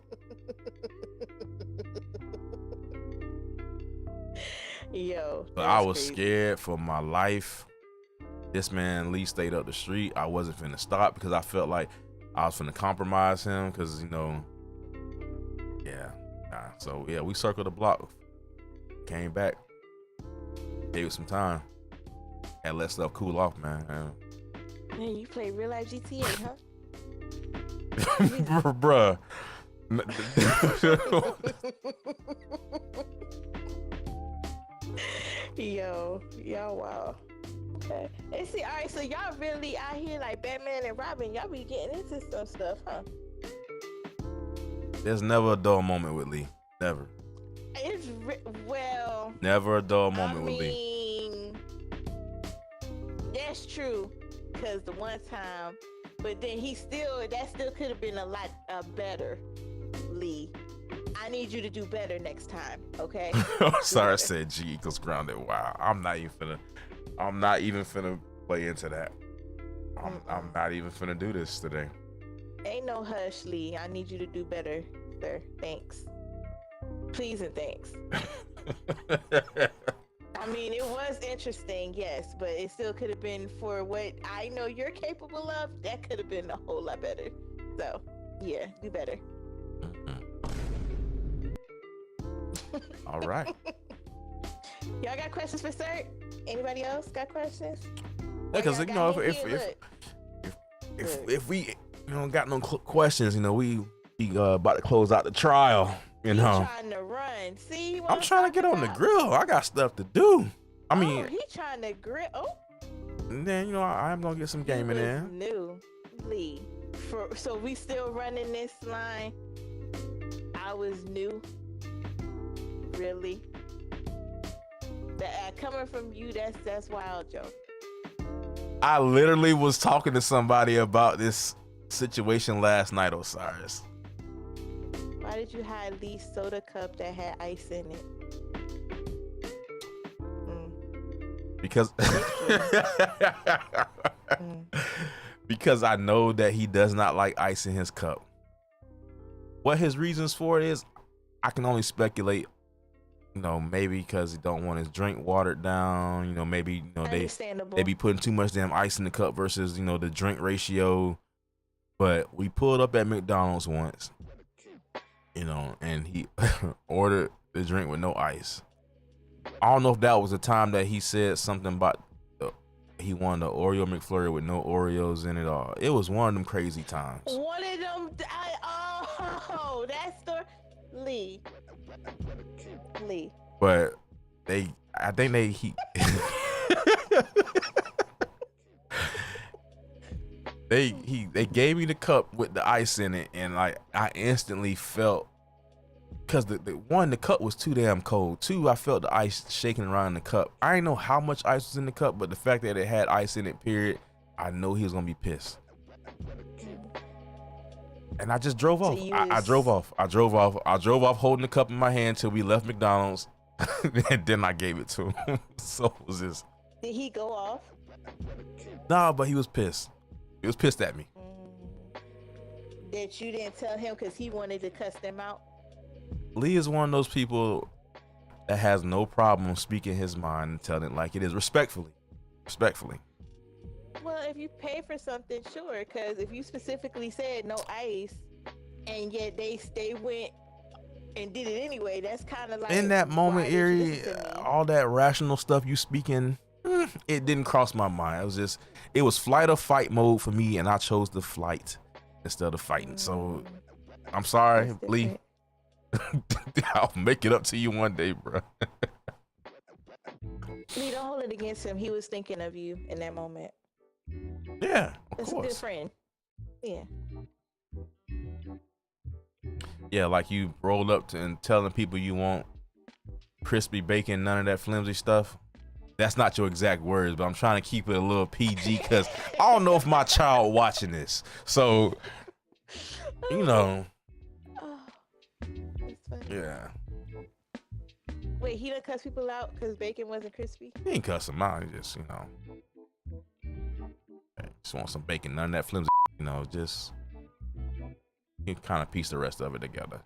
Yo. But I was scared for my life. This man Lee stayed up the street. I wasn't finna stop because I felt like I was finna compromise him because, you know, yeah. So, yeah, we circled the block. Came back. Gave it some time. Had let stuff cool off, man. Man, you play real life GTA, huh? Bruh. Yo, wow. Okay. And see, all right, so y'all really out here like Batman and Robin, y'all be getting into some stuff, huh? There's never a dull moment with Lee. Never. It's well. Never a dull moment with Lee. I mean, that's true, cause the one time, but then that still could have been a lot better, Lee. I need you to do better next time, okay? Sorry, I said G equals grounded. Wow, I'm not even finna play into that. I'm not even finna do this today. Ain't no hush, Lee. I need you to do better, sir. Thanks. Please and thanks. I mean, it was interesting, yes, but it still could have been, for what I know you're capable of, that could have been a whole lot better. So, yeah, do better. All right. Y'all got questions for Sir? Anybody else got questions? Yeah, because, you know, if we got no questions, you know, we about to close out the trial. You know, trying to run. See, I'm trying to get on the grill. I got stuff to do. I mean, he trying to grill. Oh, and then, you know, I'm gonna get some gaming in. New Lee. So we still running this line. I was new. Really? That coming from you, that's wild, Joe. I literally was talking to somebody about this situation last night, Osiris. Why did you hide Lee's soda cup that had ice in it? Because because I know that he does not like ice in his cup. What his reasons for it is, I can only speculate. You know, maybe because he don't want his drink watered down. You know, maybe, you know, they be putting too much damn ice in the cup versus, you know, the drink ratio. But we pulled up at McDonald's once, you know, and he ordered the drink with no ice. I don't know if that was the time that he said something about he wanted the Oreo McFlurry with no Oreos in it. Or it was one of them crazy times. One of them. That's the Lee. But I think he they gave me the cup with the ice in it, and like I instantly felt, because the cup was too damn cold. Two, I felt the ice shaking around in the cup. I didn't know how much ice was in the cup, but the fact that it had ice in it, period, I know he was gonna be pissed. And I just drove off. I drove off holding the cup in my hand till we left McDonald's. And then I gave it to him. So it was just. Did he go off? Nah, but he was pissed. He was pissed at me. That you didn't tell him because he wanted to cuss them out? Lee is one of those people that has no problem speaking his mind and telling it like it is, respectfully. Well, if you pay for something, sure. Because if you specifically said no ice, and yet they went and did it anyway, that's kind of like, in that moment, Erie, all that rational stuff you speaking, it didn't cross my mind. It was flight or fight mode for me, and I chose the flight instead of fighting. So I'm sorry, Lee. I'll make it up to you one day, bro. Lee, don't hold it against him. He was thinking of you in that moment. Yeah, of That's course. a good friend. Yeah. Yeah, like you rolled up to and telling people you want crispy bacon, none of that flimsy stuff. That's not your exact words, but I'm trying to keep it a little PG because I don't know if my child watching this. So, you know. Oh, that's funny. Yeah. Wait, he done cuss people out because bacon wasn't crispy? He ain't cuss them out. He just, just want some bacon, none of that flimsy, just you kind of piece the rest of it together.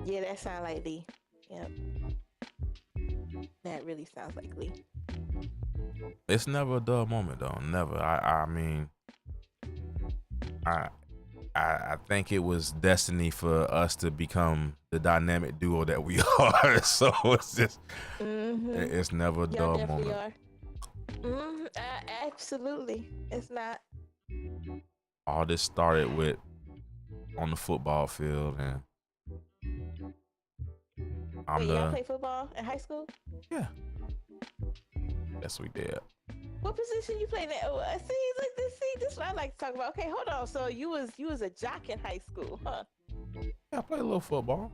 Yeah, that sounds like Lee. Yep. That really sounds like Lee. It's never a dull moment though. Never. I mean, I think it was destiny for us to become the dynamic duo that we are. So it's just, it's never a dull moment. Are. Absolutely. It's not. All this started with on the football field, and y'all play football in high school? Yeah. Yes, we did. What position you played at? This is what I like to talk about. Okay, hold on. So you was a jock in high school, huh? Yeah, I played a little football.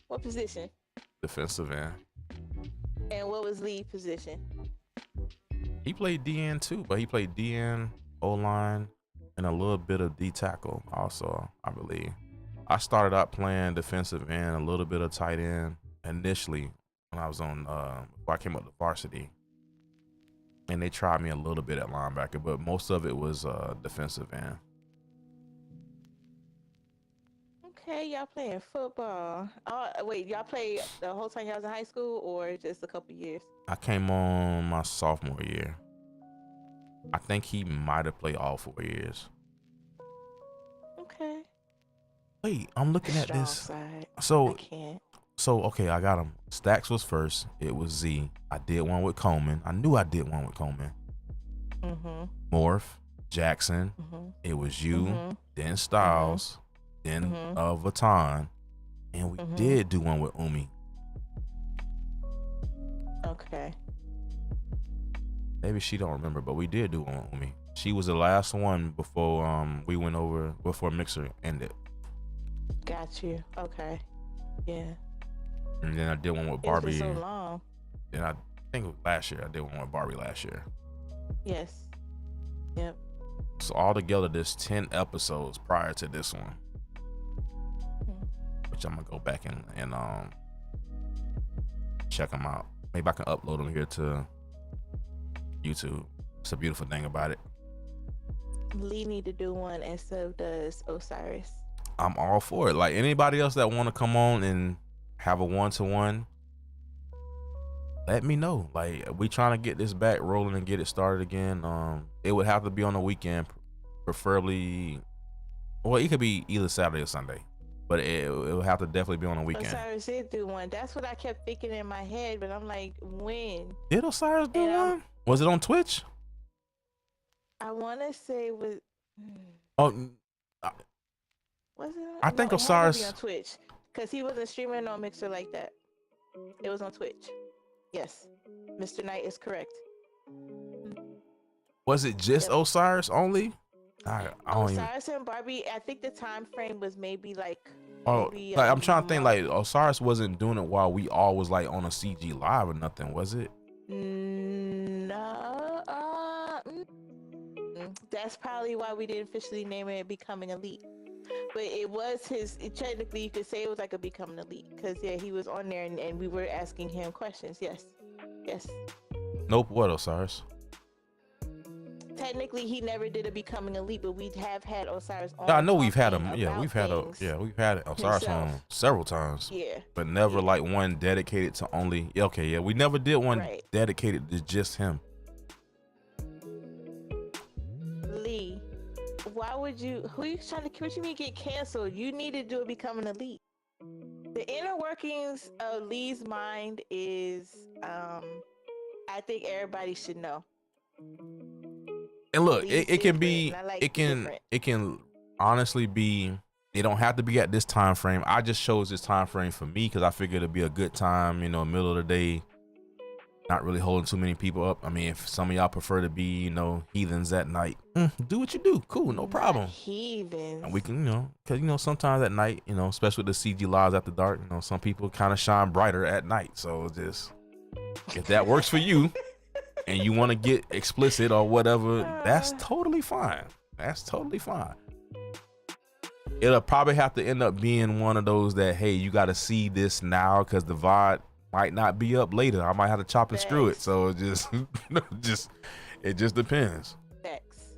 What position? Defensive end. And what was lead position? He played DN too, but he played DN, O-line, and a little bit of D-tackle also, I believe. I started out playing defensive end, a little bit of tight end initially when I was before I came up to varsity. And they tried me a little bit at linebacker, but most of it was defensive end. Okay, y'all playing football. Wait, y'all played the whole time y'all was in high school or just a couple years? I came on my sophomore year. I think he might have played all 4 years. Okay. Wait, I'm looking at this. Side. So I can't. So, okay, I got him. Stacks was first. It was Z. I did one with Coleman. I knew I did one with Coleman. Morph, Jackson. It was you, then Styles, then Vatan. And we did do one with Umi. Okay. Maybe she don't remember, but we did do one with Umi. She was the last one before we went over, before Mixer ended. Got you. Okay. Yeah. And then I did one with Barbie. It's been so long. And I think it was last year. I did one with Barbie last year. Yes. Yep. So all together, there's 10 episodes prior to this one, which I'm gonna go back and check them out. Maybe I can upload them here to YouTube. It's a beautiful thing about it. Lee need to do one, and so does Osiris. I'm all for it. Like anybody else that want to come on and have a one-to-one, let me know. Like we trying to get this back rolling and get it started again. It would have to be on the weekend, preferably. Well, it could be either Saturday or Sunday. but it'll have to definitely be on a weekend. Osiris did do one. That's what I kept thinking in my head, but I'm like, when? Did Osiris do one? Was it on Twitch? I want to say it was. Oh, was it? I think Osiris on Twitch because he wasn't streaming on Mixer like that. It was on Twitch. Yes, Mr. Knight is correct. Was it just Osiris only? I don't Osiris and Barbie. I think the time frame was maybe like. Like I'm trying to think. Like Osiris wasn't doing it while we all was like on a CG live or nothing, was it? No. That's probably why we didn't officially name it Becoming Elite. But it was technically you could say it was like a Becoming Elite because he was on there and we were asking him questions. Yes. Nope. What, Osiris? Technically, he never did a Becoming Elite, but we have had Osiris on. I know we've had him. Yeah, we've had Osiris on several times. Yeah. But never like one dedicated to only. Okay, yeah, we never did one dedicated to just him. Lee, why would you? Who are you trying to? What you mean get canceled? You need to do a Becoming Elite. The inner workings of Lee's mind is, I think everybody should know. And look, it can be, it can honestly be. It don't have to be at this time frame. I just chose this time frame for me because I figured it'd be a good time, middle of the day. Not really holding too many people up. I mean, if some of y'all prefer to be, heathens at night, do what you do. Cool, no problem. Heathens. And we can, because sometimes at night, especially with the CG lives after dark, some people kind of shine brighter at night. So just if that works for you. And you want to get explicit or whatever, that's totally fine. That's totally fine. It'll probably have to end up being one of those that, hey, you got to see this now because the VOD might not be up later. I might have to chop and screw it. So it just depends. Facts.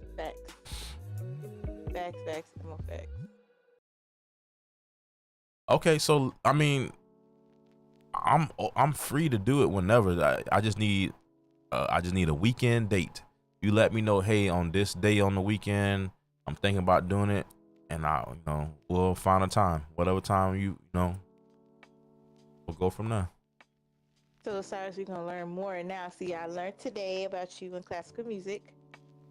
Okay, so I mean, I'm free to do it whenever. I just need a weekend date. You let me know, hey, on this day on the weekend, I'm thinking about doing it, and we'll find a time. Whatever time we'll go from there. So Cyrus, we're gonna learn more now. See, I learned today about you in classical music.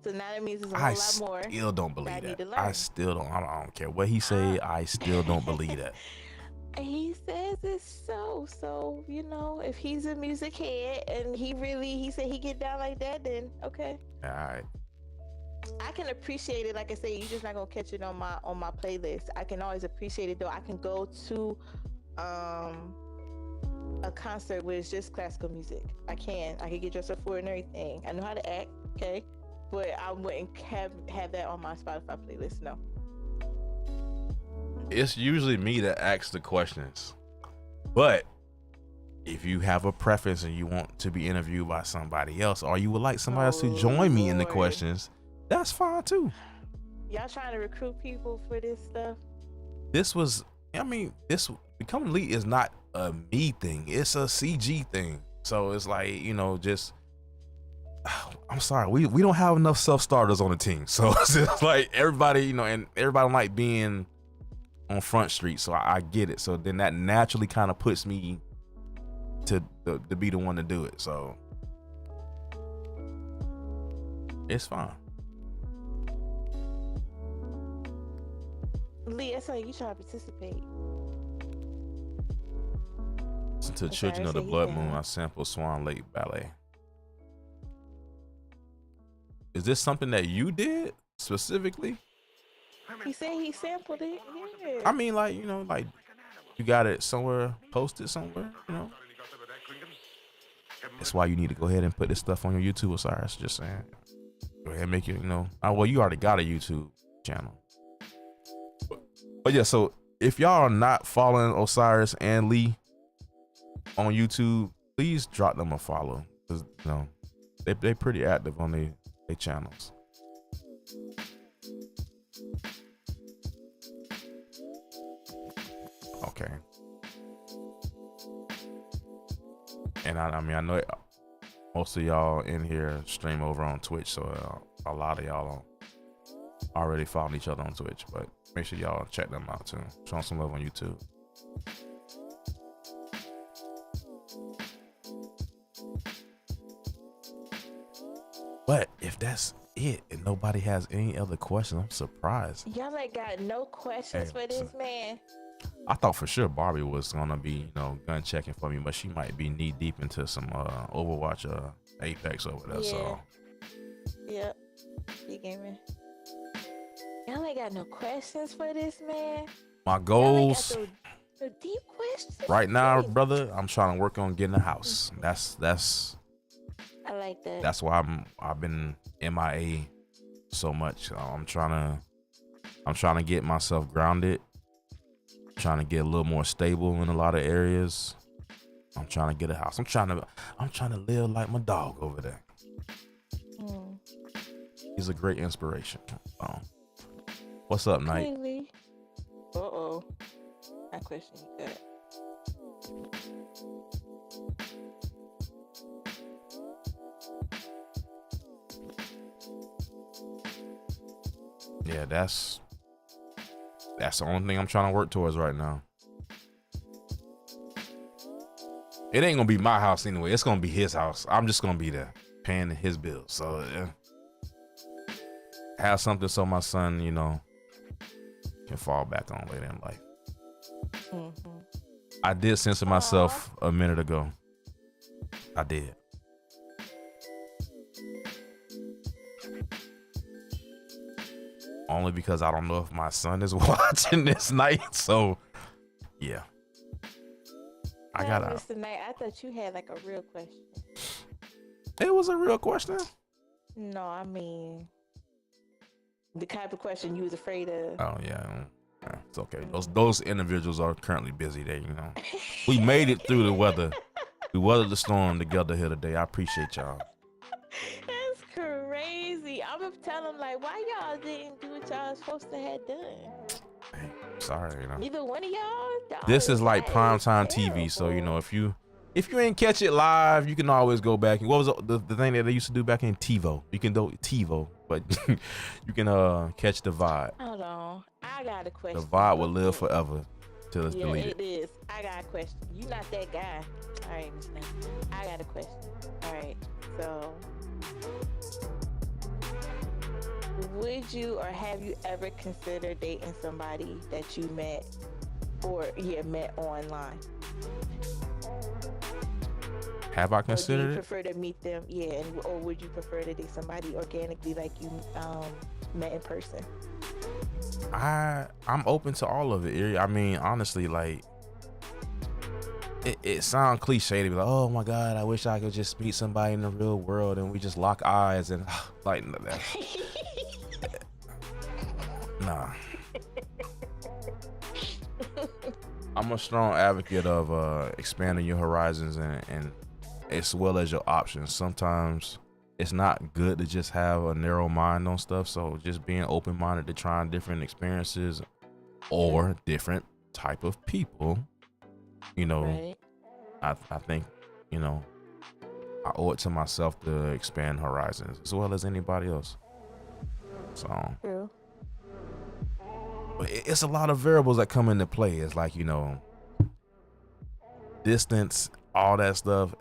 So now that means there's a whole lot more. I still don't believe that. I still don't. I don't care what he say. I still don't believe that. He says it's so if he's a music head and he said he get down like that, then okay. All right. I can appreciate it. Like I say, you're just not gonna catch it on my playlist. I can always appreciate it though. I can go to a concert where it's just classical music. I can get dressed up for it and everything. I know how to act, okay, but I wouldn't have that on my Spotify playlist. No. It's usually me that asks the questions, but if you have a preference and you want to be interviewed by somebody else, or you would like somebody else to join me in the questions, that's fine too. Y'all trying to recruit people for this stuff? This Becoming Elite is not a me thing. It's a CG thing. So it's like, just, I'm sorry, we don't have enough self-starters on the team. So it's just like everybody, and everybody don't like being on Front Street, so I get it. So then that naturally kind of puts me to be the one to do it. So it's fine. Lee, that's like you trying to participate. Listen to Children of the Blood Moon. I sample Swan Lake Ballet. Is this something that you did specifically? He said he sampled it. Yeah. I mean, like you got it somewhere, posted somewhere. That's why you need to go ahead and put this stuff on your YouTube, Osiris. Just saying. Go ahead and make it. Well, you already got a YouTube channel. But yeah, so if y'all are not following Osiris and Lee on YouTube, please drop them a follow, because they pretty active on their channels. Okay. And I know most of y'all in here stream over on Twitch, so a lot of y'all already follow each other on Twitch. But Make sure y'all check them out too. Show them some love on YouTube. But if that's it and nobody has any other questions, I'm surprised. Y'all like got no questions for this man. I thought for sure Barbie was gonna be, you know, gun checking for me, but she might be knee deep into some Overwatch Apex over there. Yeah. So Yep. You gaming. Y'all ain't got no questions for this man. my goals No deep questions. right now, brother, I'm trying to work on getting a house. That's I like that. That's why I've been MIA so much. I'm trying to get myself grounded. Trying to get a little more stable in a lot of areas. I'm trying to get a house. I'm trying to live like my dog over there. He's a great inspiration. What's up, Knight? Clearly. Uh-oh. I question that. Yeah, that's the only thing I'm trying to work towards right now. It ain't gonna be my house anyway. It's gonna be his house. I'm just gonna be there paying his bills. So have something so my son, you know, can fall back on later in life. I did censor myself a minute ago. I did. Only because I don't know if my son is watching this night. So, yeah. Mr. Knight, I thought you had like a real question. It was a real question? No, I mean, the type of question you was afraid of. Oh, yeah. It's okay. Those individuals are currently busy. They, you know, we made it through the weather. We weathered the storm together here today. I appreciate y'all. That's crazy. I'm gonna tell them like, why y'all didn't do what y'all was supposed to have done? Hey, sorry, you know. Neither one of y'all. This is like primetime TV, so you know if you ain't catch it live, you can always go back. What was the thing that they used to do back in TiVo? You can do TiVo, but you can catch the VOD. Hold on, I got a question. The VOD will live forever till it's deleted. It is. I got a question. You not that guy. All right, Mr. Knight. I got a question. All right, so would you or have you ever considered dating somebody that you met met online? Have I considered or do you it? prefer to meet them, or would you prefer to date somebody organically like you met in person? I'm open to all of it. I mean, honestly, like it sounds cliche to be like, oh my God, I wish I could just meet somebody in the real world and we just lock eyes and like that. Nah. I'm a strong advocate of expanding your horizons and as well as your options. Sometimes it's not good to just have a narrow mind on stuff. So just being open-minded to trying different experiences or different type of people, you know, right. I think, you know, I owe it to myself to expand horizons as well as anybody else. So true. But it's a lot of variables that come into play. It's like, you know, distance, all that stuff.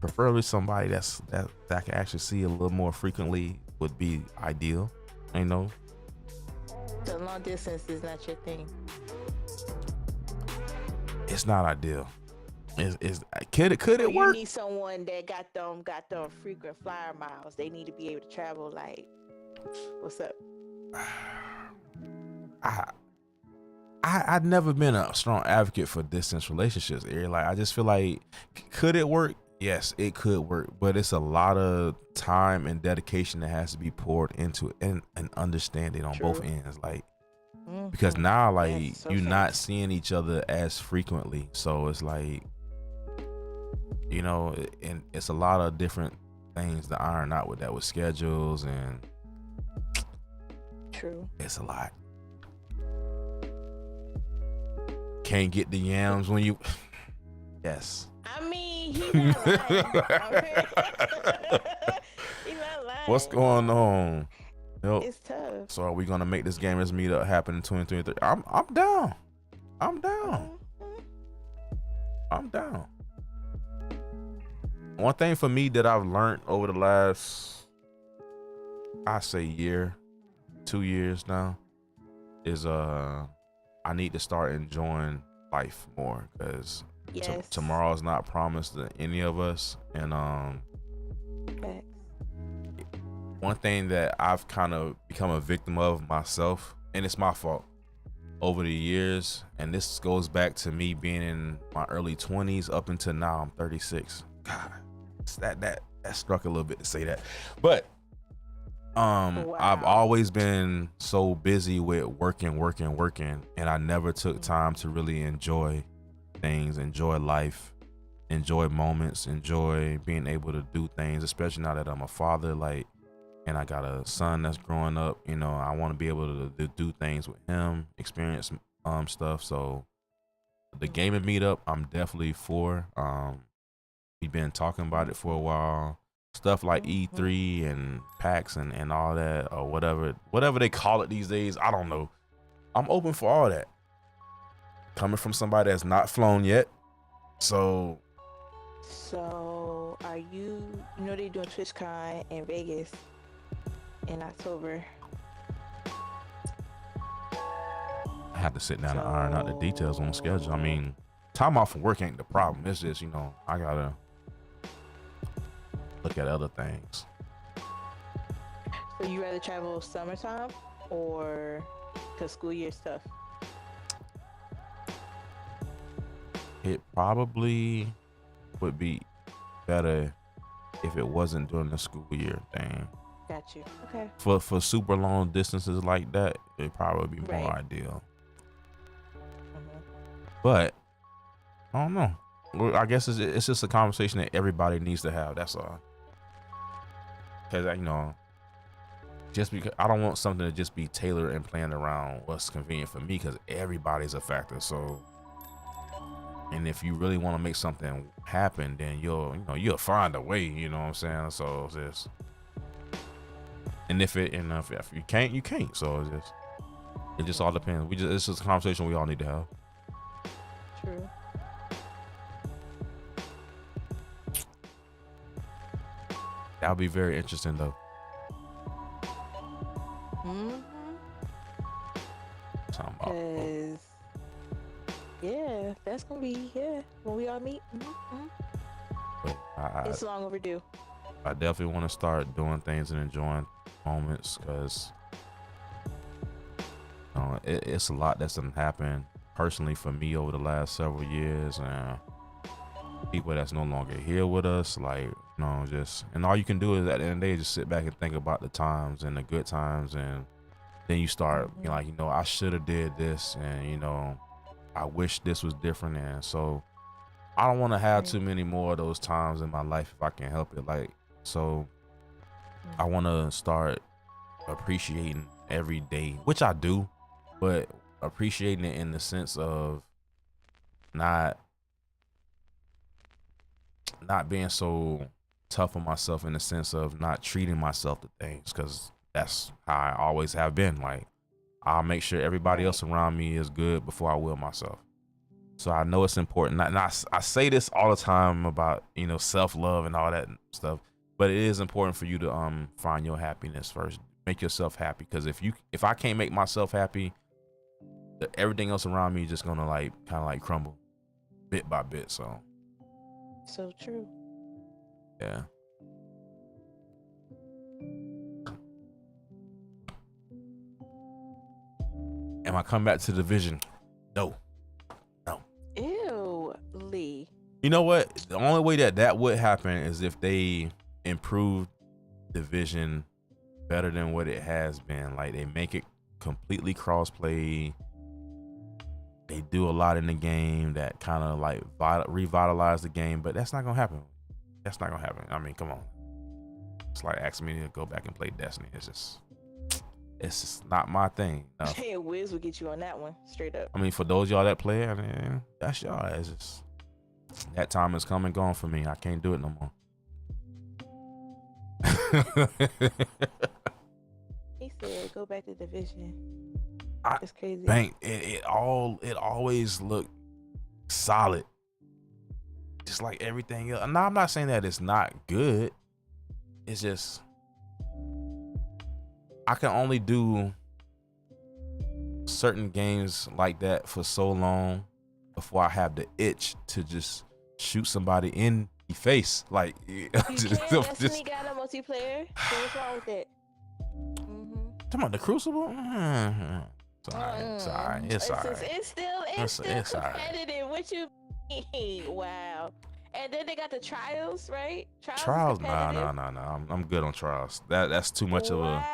Preferably somebody that I can actually see a little more frequently would be ideal. You know. So long distance is not your thing. It's not ideal. Could it work? You need someone that got them frequent flyer miles. They need to be able to travel. Like, what's up? I've never been a strong advocate for distance relationships. Like, I just feel like, could it work? Yes, it could work, but it's a lot of time and dedication that has to be poured into it and understanding on both ends. Like, because now, like, you're not seeing each other as frequently, so it's like, you know, and it's a lot of different things to iron out with that, with schedules and. True. It's a lot. Can't get the yams when you. Yes. I mean, he's not lying. He's not lying. What's going on? Yep. It's tough. So are we gonna make this gamers meetup happen in 2023? I'm down. I'm down. Mhm. I'm down. One thing for me that I've learned over the last, I say year, 2 years now, is I need to start enjoying life more, because Yes. tomorrow is not promised to any of us. And Facts. one thing that I've kind of become a victim of myself, and it's my fault, over the years, and this goes back to me being in my early 20s up until now. I'm 36. God, that struck a little bit to say that, but Wow. I've always been so busy with working, and I never took time to really enjoy things, enjoy life, enjoy moments, enjoy being able to do things, especially now that I'm a father, like, and I got a son that's growing up. You know, I want to be able to do things with him, experience stuff. So the gaming meetup, I'm definitely for. We've been talking about it for a while. Stuff like E3 and PAX and all that, or whatever they call it these days. I don't know. I'm open for all that. Coming from somebody that's not flown yet. So are you know they're doing TwitchCon in Vegas in October. I have to sit down and iron out the details on the schedule. I mean, time off from work ain't the problem. It's just, I gotta look at other things. So you rather travel summertime or because school year stuff? It probably would be better if it wasn't during the school year thing. Got you. Okay. For super long distances like that, it'd probably be more ideal. But I don't know. Well, I guess it's just a conversation that everybody needs to have. That's all. Because just because I don't want something to just be tailored and planned around what's convenient for me, because everybody's a factor. So, and if you really want to make something happen, then you'll find a way. You know what I'm saying? So it's just, and if you can't, you can't. So it just all depends. It's just a conversation we all need to have. True. That'll be very interesting though. Cause that's gonna be when we all meet. It's long overdue. I definitely want to start doing things and enjoying moments, because it's a lot that's done happened personally for me over the last several years, and people that's no longer here with us, like, and all you can do is at the end of the day just sit back and think about the times and the good times, and then you start I should have did this, and I wish this was different. And so I don't want to have too many more of those times in my life if I can help it. Like, so I want to start appreciating every day, which I do, but appreciating it in the sense of not being so tough on myself, in the sense of not treating myself to things, because that's how I always have been. Like, I'll make sure everybody else around me is good before I will myself. So I know it's important. And I say this all the time about, self-love and all that stuff, but it is important for you to find your happiness first. Make yourself happy, because if I can't make myself happy, everything else around me is just gonna kind of crumble bit by bit. So true. Yeah. Am I coming back to the division? No. Ew, Lee. You know what? The only way that would happen is if they improve division better than what it has been. Like, they make it completely cross-play. They do a lot in the game that kind of revitalize the game, but that's not gonna happen. I mean, come on. It's like asking me to go back and play Destiny. It's just not my thing. No. Hey, Wiz will get you on that one, straight up. I mean, for those y'all that play, I mean, that's y'all. It's just, that time has come and gone for me. I can't do it no more. He said, go back to division. I That's crazy. Bank it always looked solid, just like everything else. Now I'm not saying that it's not good. It's just I can only do certain games like that for so long before I have the itch to just shoot somebody in the face. Like, you can't. Destiny got a multiplayer. So what's wrong with that? Talking about the Crucible? It's alright. It's still competitive. What you mean? Wow. And then they got the trials, right? Trials? Nah. I'm good on trials. That's too much of a.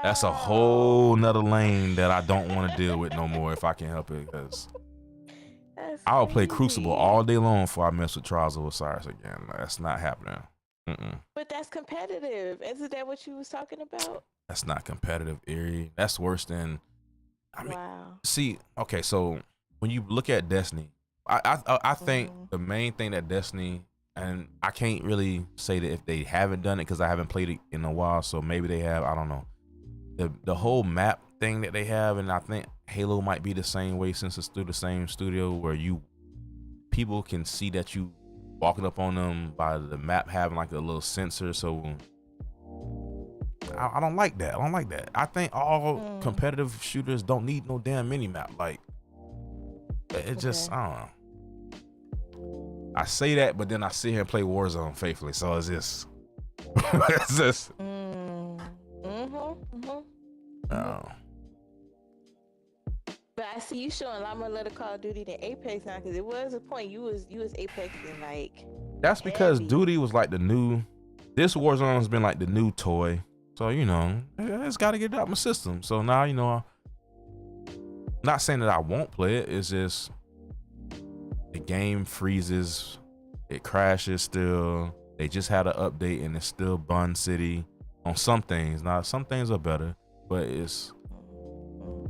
That's a whole nother lane that I don't want to deal with no more if I can help it. Because I'll play Crucible all day long before I mess with Trials of Osiris again. That's not happening. But that's competitive. Isn't that what you was talking about? That's not competitive, Erie. That's worse than. I mean, see, okay, so when you look at Destiny, I think the main thing that Destiny, and I can't really say that if they haven't done it because I haven't played it in a while, so maybe they have. I don't know. The whole map thing that they have, and I think Halo might be the same way since it's through the same studio where people can see that you walking up on them by the map having like a little sensor. So I don't like that. I think all competitive shooters don't need no damn mini map. Like it just, I don't know. I say that, but then I sit here and play Warzone faithfully. So it's just, it's just. But I see you showing a lot more Letter Call of Duty than Apex now, because it was a point you was Apexing like. That's because Duty was like the new. This Warzone has been like the new toy, so you know it's got to get out my system. So now you know. Not saying that I won't play it. It's just the game freezes, it crashes still. They just had an update and it's still Bun City on some things. Now some things are better, but it's.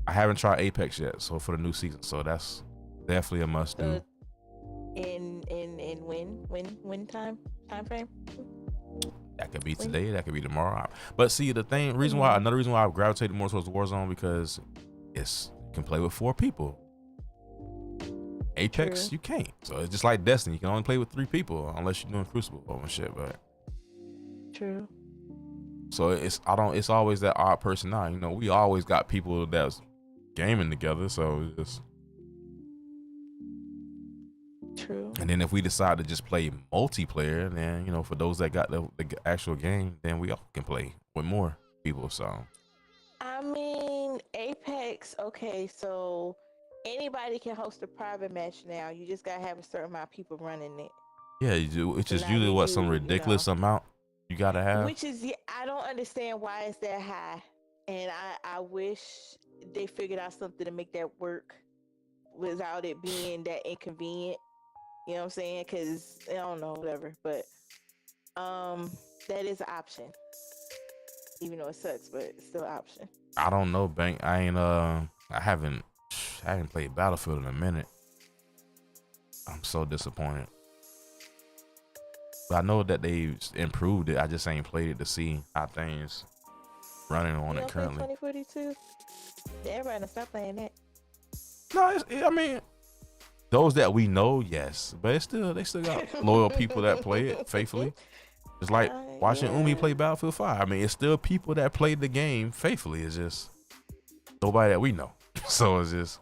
I haven't tried Apex yet, so for the new season, so that's definitely a must do. In when time frame? That could be today, that could be tomorrow. But see, the thing, another reason why I've gravitated more towards Warzone because you can play with 4 people. Apex, you can't. So it's just like Destiny, you can only play with 3 people unless you're doing Crucible and shit. But true. So it's always that odd person out. You know, we always got people that's gaming together, so it's just true. And then if we decide to just play multiplayer, then you know, for those that got the actual game, then we all can play with more people. So I mean, Apex, okay, so anybody can host a private match now. You just gotta have a certain amount of people running it. Yeah, you do. Which is usually some ridiculous amount you gotta have. Which is, I don't understand why it's that high, and I wish they figured out something to make that work without it being that inconvenient. You know what I'm saying? Because I don't know, whatever. But that is an option, even though it sucks, but it's still an option. I don't know, Bank. I haven't played Battlefield in a minute. I'm so disappointed. But I know that they've improved it. I just ain't played it to see how things running on it currently. 2042. Everybody stop playing that. No, I mean, those that we know, yes, but they still got loyal people that play it faithfully. It's like watching Umi play Battlefield 5. I mean, it's still people that play the game faithfully. It's just nobody that we know. So it's just.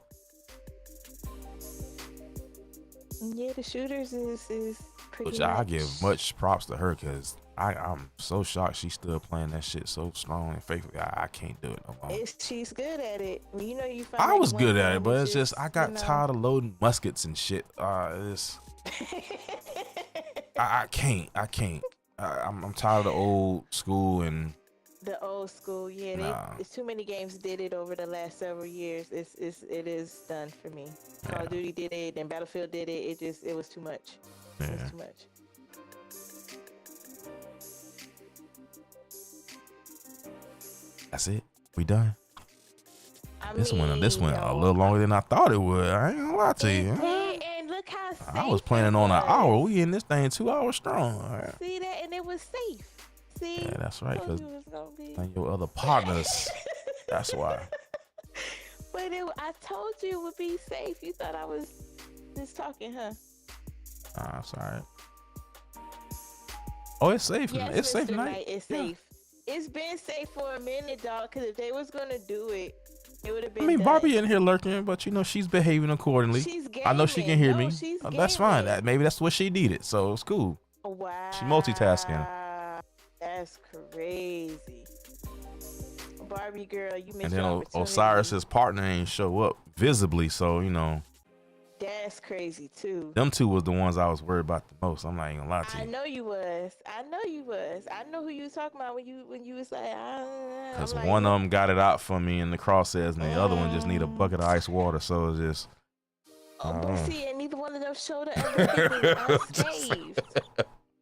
Yeah, the shooters is pretty. Which I give much props to her because I'm so shocked she's still playing that shit so strong and faithfully. I can't do it no more. She's good at it. You know, I was good at it, but it's just I got tired of loading muskets and shit. I can't. I'm tired of the old school and. The old school, yeah. It's too many games did it over the last several years. It is done for me. Call of Duty did it, and Battlefield did it. It was too much. Yeah. It was too much. That's it. We done. This went a little no. longer than I thought it would. I ain't gonna lie to you. And look how safe I was planning on an hour. We in this thing 2 hours strong. Right. See that, and it was safe. See, yeah, that's right. Because your other partners That's why. But I told you it would be safe. You thought I was just talking, huh? It's all right. Oh, it's safe. Yes, It's safe Mr. tonight. Knight, it's safe. It's been safe for a minute, dog. Because if they was gonna do it, it would have been. I mean, done. Barbie in here lurking, but you know she's behaving accordingly. She's gaming. I know she can hear No, me. she's That's fine. gaming. Maybe that's what she needed, so it's cool. Wow. She multitasking. That's crazy. Barbie girl, you missed And your then opportunity. Osiris's partner ain't show up visibly, so you know. That's crazy too. Them two was the ones I was worried about the most. I'm not even gonna lie to you. I know you was. I know who you was talking about when you was like, Because like, one of them got it out for me in the crosshairs, and the other one just need a bucket of ice water. So it's just. But see, and neither one of them showed up unscathed.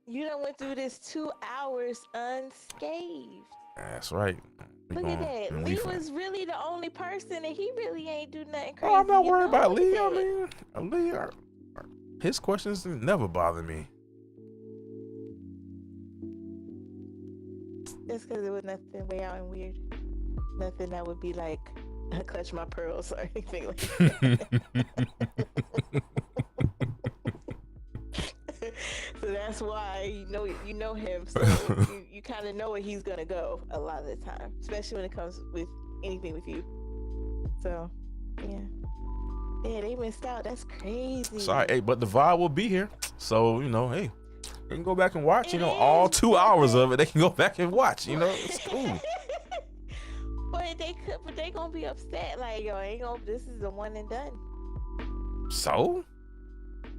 You done went through this 2 hours unscathed. That's right. Look at that. Lee was really the only person, and he really ain't do nothing crazy. Oh, I'm not worried about Lee. I mean, Lee, his questions never bother me. That's because it was nothing way out and weird. Nothing that would be like, I clutch my pearls or anything like that. So that's why you know him. So you kind of know where he's gonna go a lot of the time, especially when it comes with anything with you. So yeah, they missed out. That's crazy. Sorry, hey, but the vibe will be here. So you know, hey, they can go back and watch. All 2 hours of it. They can go back and watch. It's cool. But they gonna be upset. Like, yo, this is a one and done. So,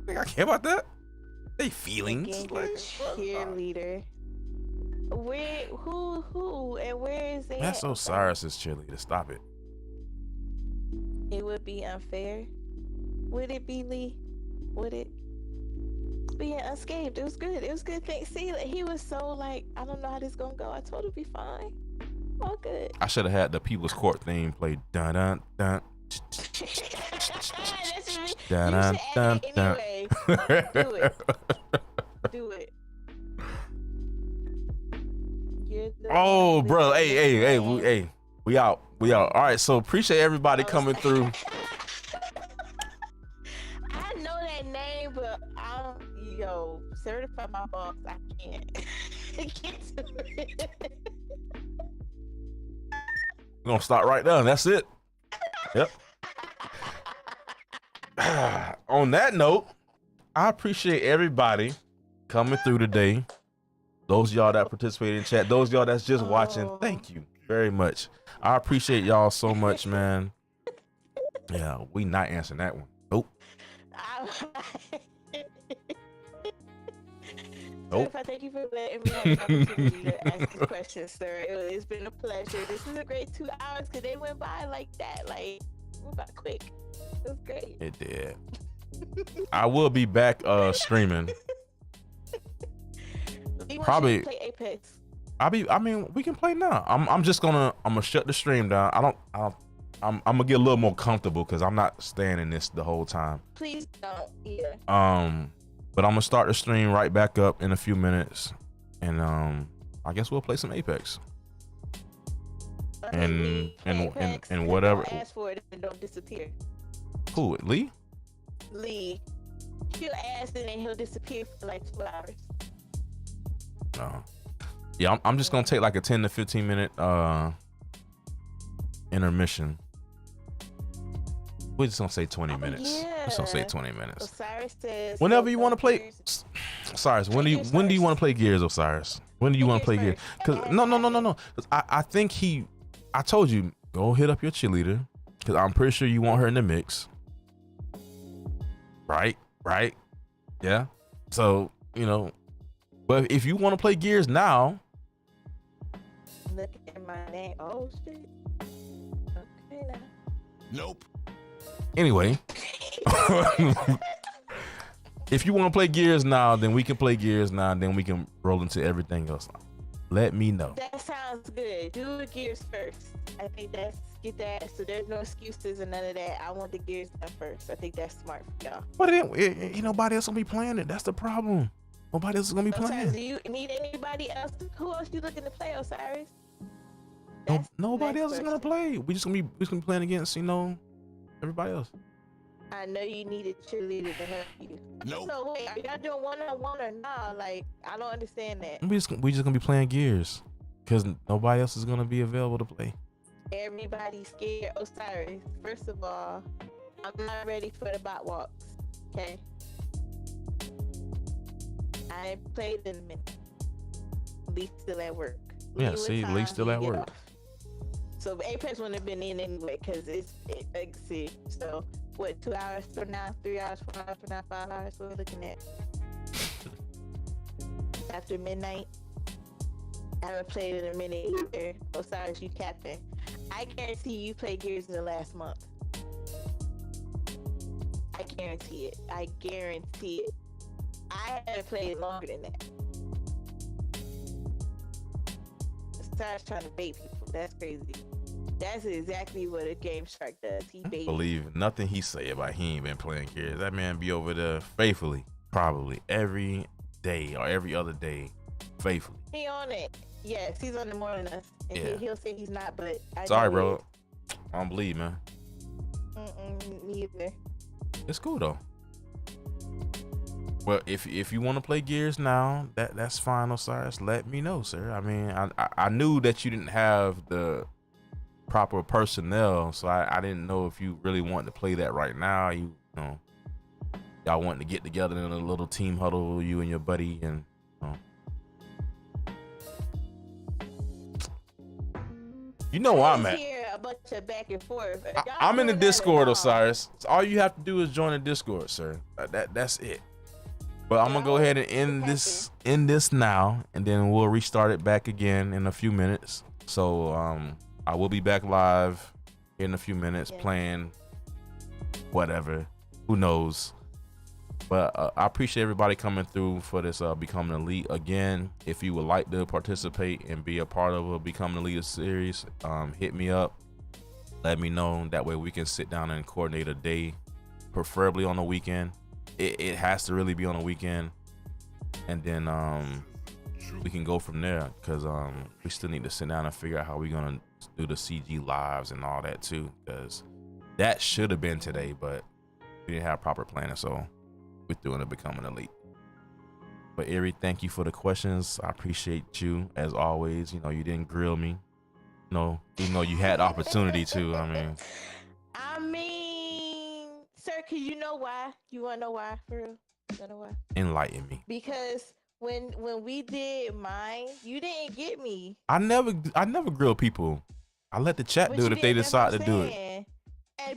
think I care about that? They feelings. Like, cheerleader. Where? Who? And where is they? That's Osiris's cheerleader. Stop it. It would be unfair. Would it be, Lee? Would it? Being unscathed. It was good. It was good thing. See, he was so like, I don't know how this gonna go. I told him to be fine. All good. I should have had the People's Court theme play. Dun dun dun. Dun dun dun dun. Do it. Do it. Oh, bro. Hey. We out. All right. So appreciate everybody coming through. I know that name, but certify my box. I can't get to it. We're gonna start right there. That's it. Yep. On that note, I appreciate everybody coming through today. Those of y'all that participated in chat, those of y'all that's just watching, thank you very much. I appreciate y'all so much, man. Yeah, we not answering that one. Nope. Nope. Thank you for letting me have an opportunity to ask these questions, sir. It's been a pleasure. This is a great 2 hours because they went by like that. Like, went by quick. It was great. It did. I will be back streaming. Probably play Apex. I mean, we can play now. I'm gonna shut the stream down. I'm gonna get a little more comfortable because I'm not staying in this the whole time. Please don't. Yeah. But I'm gonna start the stream right back up in a few minutes, and I guess we'll play some Apex. And whatever. Ask for it and don't disappear. Who? Lee? Lee. He'll ask and then he'll disappear for like 2 hours. No. Yeah, I'm just gonna take like a 10 to 15 minute intermission. We're just gonna say 20 minutes. Yeah. We're just gonna say 20 minutes. Osiris says. Whenever you want to play, Osiris. When do you want to play Gears, Osiris? When do you want to play Gears? Because no. 'Cause I think I told you go hit up your cheerleader because I'm pretty sure you want her in the mix. Right. Yeah. So but if you want to play Gears now. Look at my name. Oh shit. Okay now. Nope. Anyway, if you want to play Gears now, then we can play Gears now, and then we can roll into everything else. Let me know. That sounds good. Do the Gears first. I think get that. So there's no excuses and none of that. I want the Gears done first. I think that's smart for y'all. But ain't nobody else gonna be playing it. That's the problem. Nobody else is gonna be playing. Do you need anybody else? Who else you looking to play, Osiris? That's Nobody next else is gonna question. play. We just gonna be playing against, you know, everybody else. I know you need a cheerleader to help you. Nope. So wait, are y'all doing one-on-one or nah? Like, I don't understand that. We just gonna be playing gears, cause nobody else is gonna be available to play. Everybody's scared. Osiris, first of all, I'm not ready for the bot walks. Okay. I ain't played in a minute. Lee's still at work. Yeah, Lee, see, what Lee's time still he at get work. off? So Apex wouldn't have been in anyway, cause like, see. So what? 2 hours from now, 3 hours, 4 hours from now, 5 hours. What we're looking at? After midnight. I haven't played in a minute either. Osiris, you captain. I guarantee you played Gears in the last month. I guarantee it. I guarantee it. I haven't played longer than that. Osiris trying to bait people. That's crazy. That's exactly what a Game Shark does. He I baits. believe nothing he say about he ain't been playing gears. That man be over there faithfully, probably every day or every other day, faithfully. He on it. Yes, he's on it more than us. And Yeah. he'll say he's not, but I Sorry, know bro. I don't believe, man. Neither. It's cool though. Well, if you want to play gears now, that's fine, Osiris. Let me know, sir. I mean, I knew that you didn't have the proper personnel, so I didn't know if you really wanted to play that right now. You know, y'all wanting to get together in a little team huddle, you and your buddy, and you know where I'm at. Hear a bunch of back and forth. I'm in the doing that Discord, at all. Osiris. So all you have to do is join the Discord, sir. That's it. But I'm gonna go ahead and end this now, and then we'll restart it back again in a few minutes. So I will be back live in a few minutes playing whatever. Who knows? But I appreciate everybody coming through for this Becoming Elite. Again, if you would like to participate and be a part of a Becoming Elite series, hit me up. Let me know. That way we can sit down and coordinate a day, preferably on the weekend. It has to really be on a weekend, and then we can go from there, because we still need to sit down and figure out how we're gonna do the CG lives and all that too, because that should have been today, but we didn't have proper planning, so we're doing it Becoming Elite. But Erie, thank you for the questions. I appreciate you as always. You know, you didn't grill me. No, even though you had the opportunity to. I mean, sir, cause you know why? You wanna know why? For real? You wanna know why? Enlighten me. Because when we did mine, you didn't get me. I never grill people. I let the chat But do you it if they didn't, that's what decide I'm to do it. saying.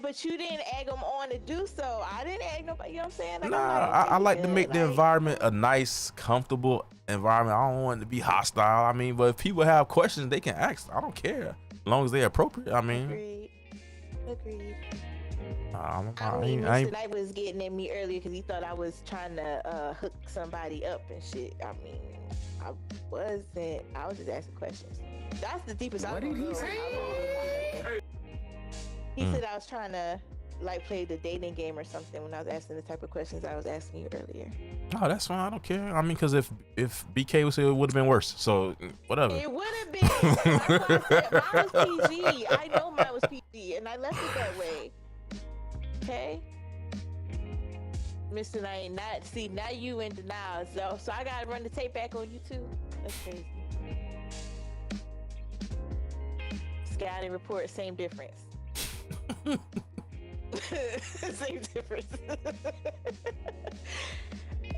But you didn't egg them on to do so. I didn't egg nobody. You know what I'm saying? Like, Nah, I'm like, okay, I like to good. make the Like, environment a nice, comfortable environment. I don't want it to be hostile. I mean, but if people have questions, they can ask. I don't care, as long as they're appropriate. I mean, Agreed. I mean, ain't, Mr. Knight was getting at me earlier because he thought I was trying to hook somebody up and shit. I mean, I wasn't. I was just asking questions. That's the deepest. What did he say? He said I was trying to like play the dating game or something when I was asking the type of questions I was asking you earlier. Oh, that's fine. I don't care. I mean, because if BK was here, it would have been worse. So whatever. It would have been. That's why I said mine was PG. I know mine was PG, and I left it that way. Okay, Mr. Knight. Not see now you in denial. So I gotta run the tape back on you too. That's crazy. Scouting report, same difference. Same difference.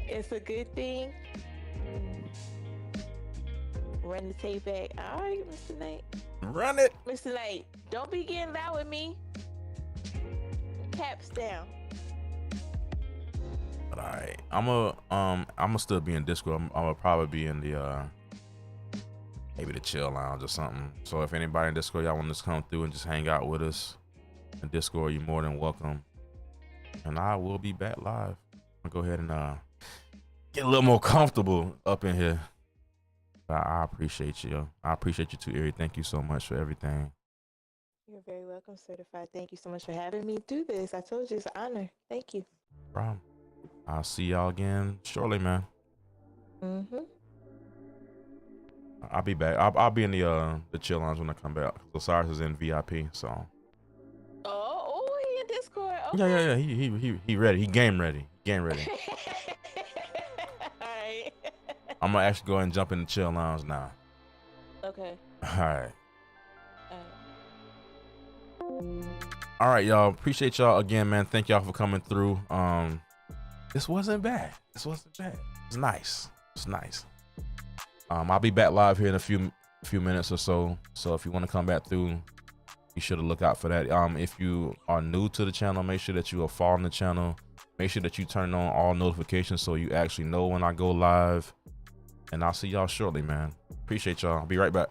It's a good thing. Run the tape back. All right, Mr. Knight. Run it. Mr. Knight, don't be getting loud with me. Caps down. But all right, I'm still be in Discord. I'm gonna probably be in the maybe the chill lounge or something. So if anybody in Discord y'all want to come through and just hang out with us in Discord, you're more than welcome. And I will be back live. I'll go ahead and get a little more comfortable up in here. But I appreciate you. I appreciate you too, Erie. Thank you so much for everything. You're very welcome, certified. Thank you so much for having me do this. I told you it's an honor. Thank you. No problem. I'll see y'all again shortly, man. Mm-hmm. I'll be back. I'll be in the chill lounge when I come back. Osiris is in VIP, so. Oh, he in Discord. Yeah. Okay. He ready. He game ready. All right. I'm gonna actually go ahead and jump in the chill lounge now. Okay. All right, y'all. Appreciate y'all again, man. Thank y'all for coming through. This wasn't bad. It's nice. It's nice. I'll be back live here in a few minutes or so. So if you want to come back through, be sure to look out for that. If you are new to the channel, make sure that you are following the channel. Make sure that you turn on all notifications so you actually know when I go live. And I'll see y'all shortly, man. Appreciate y'all. I'll be right back.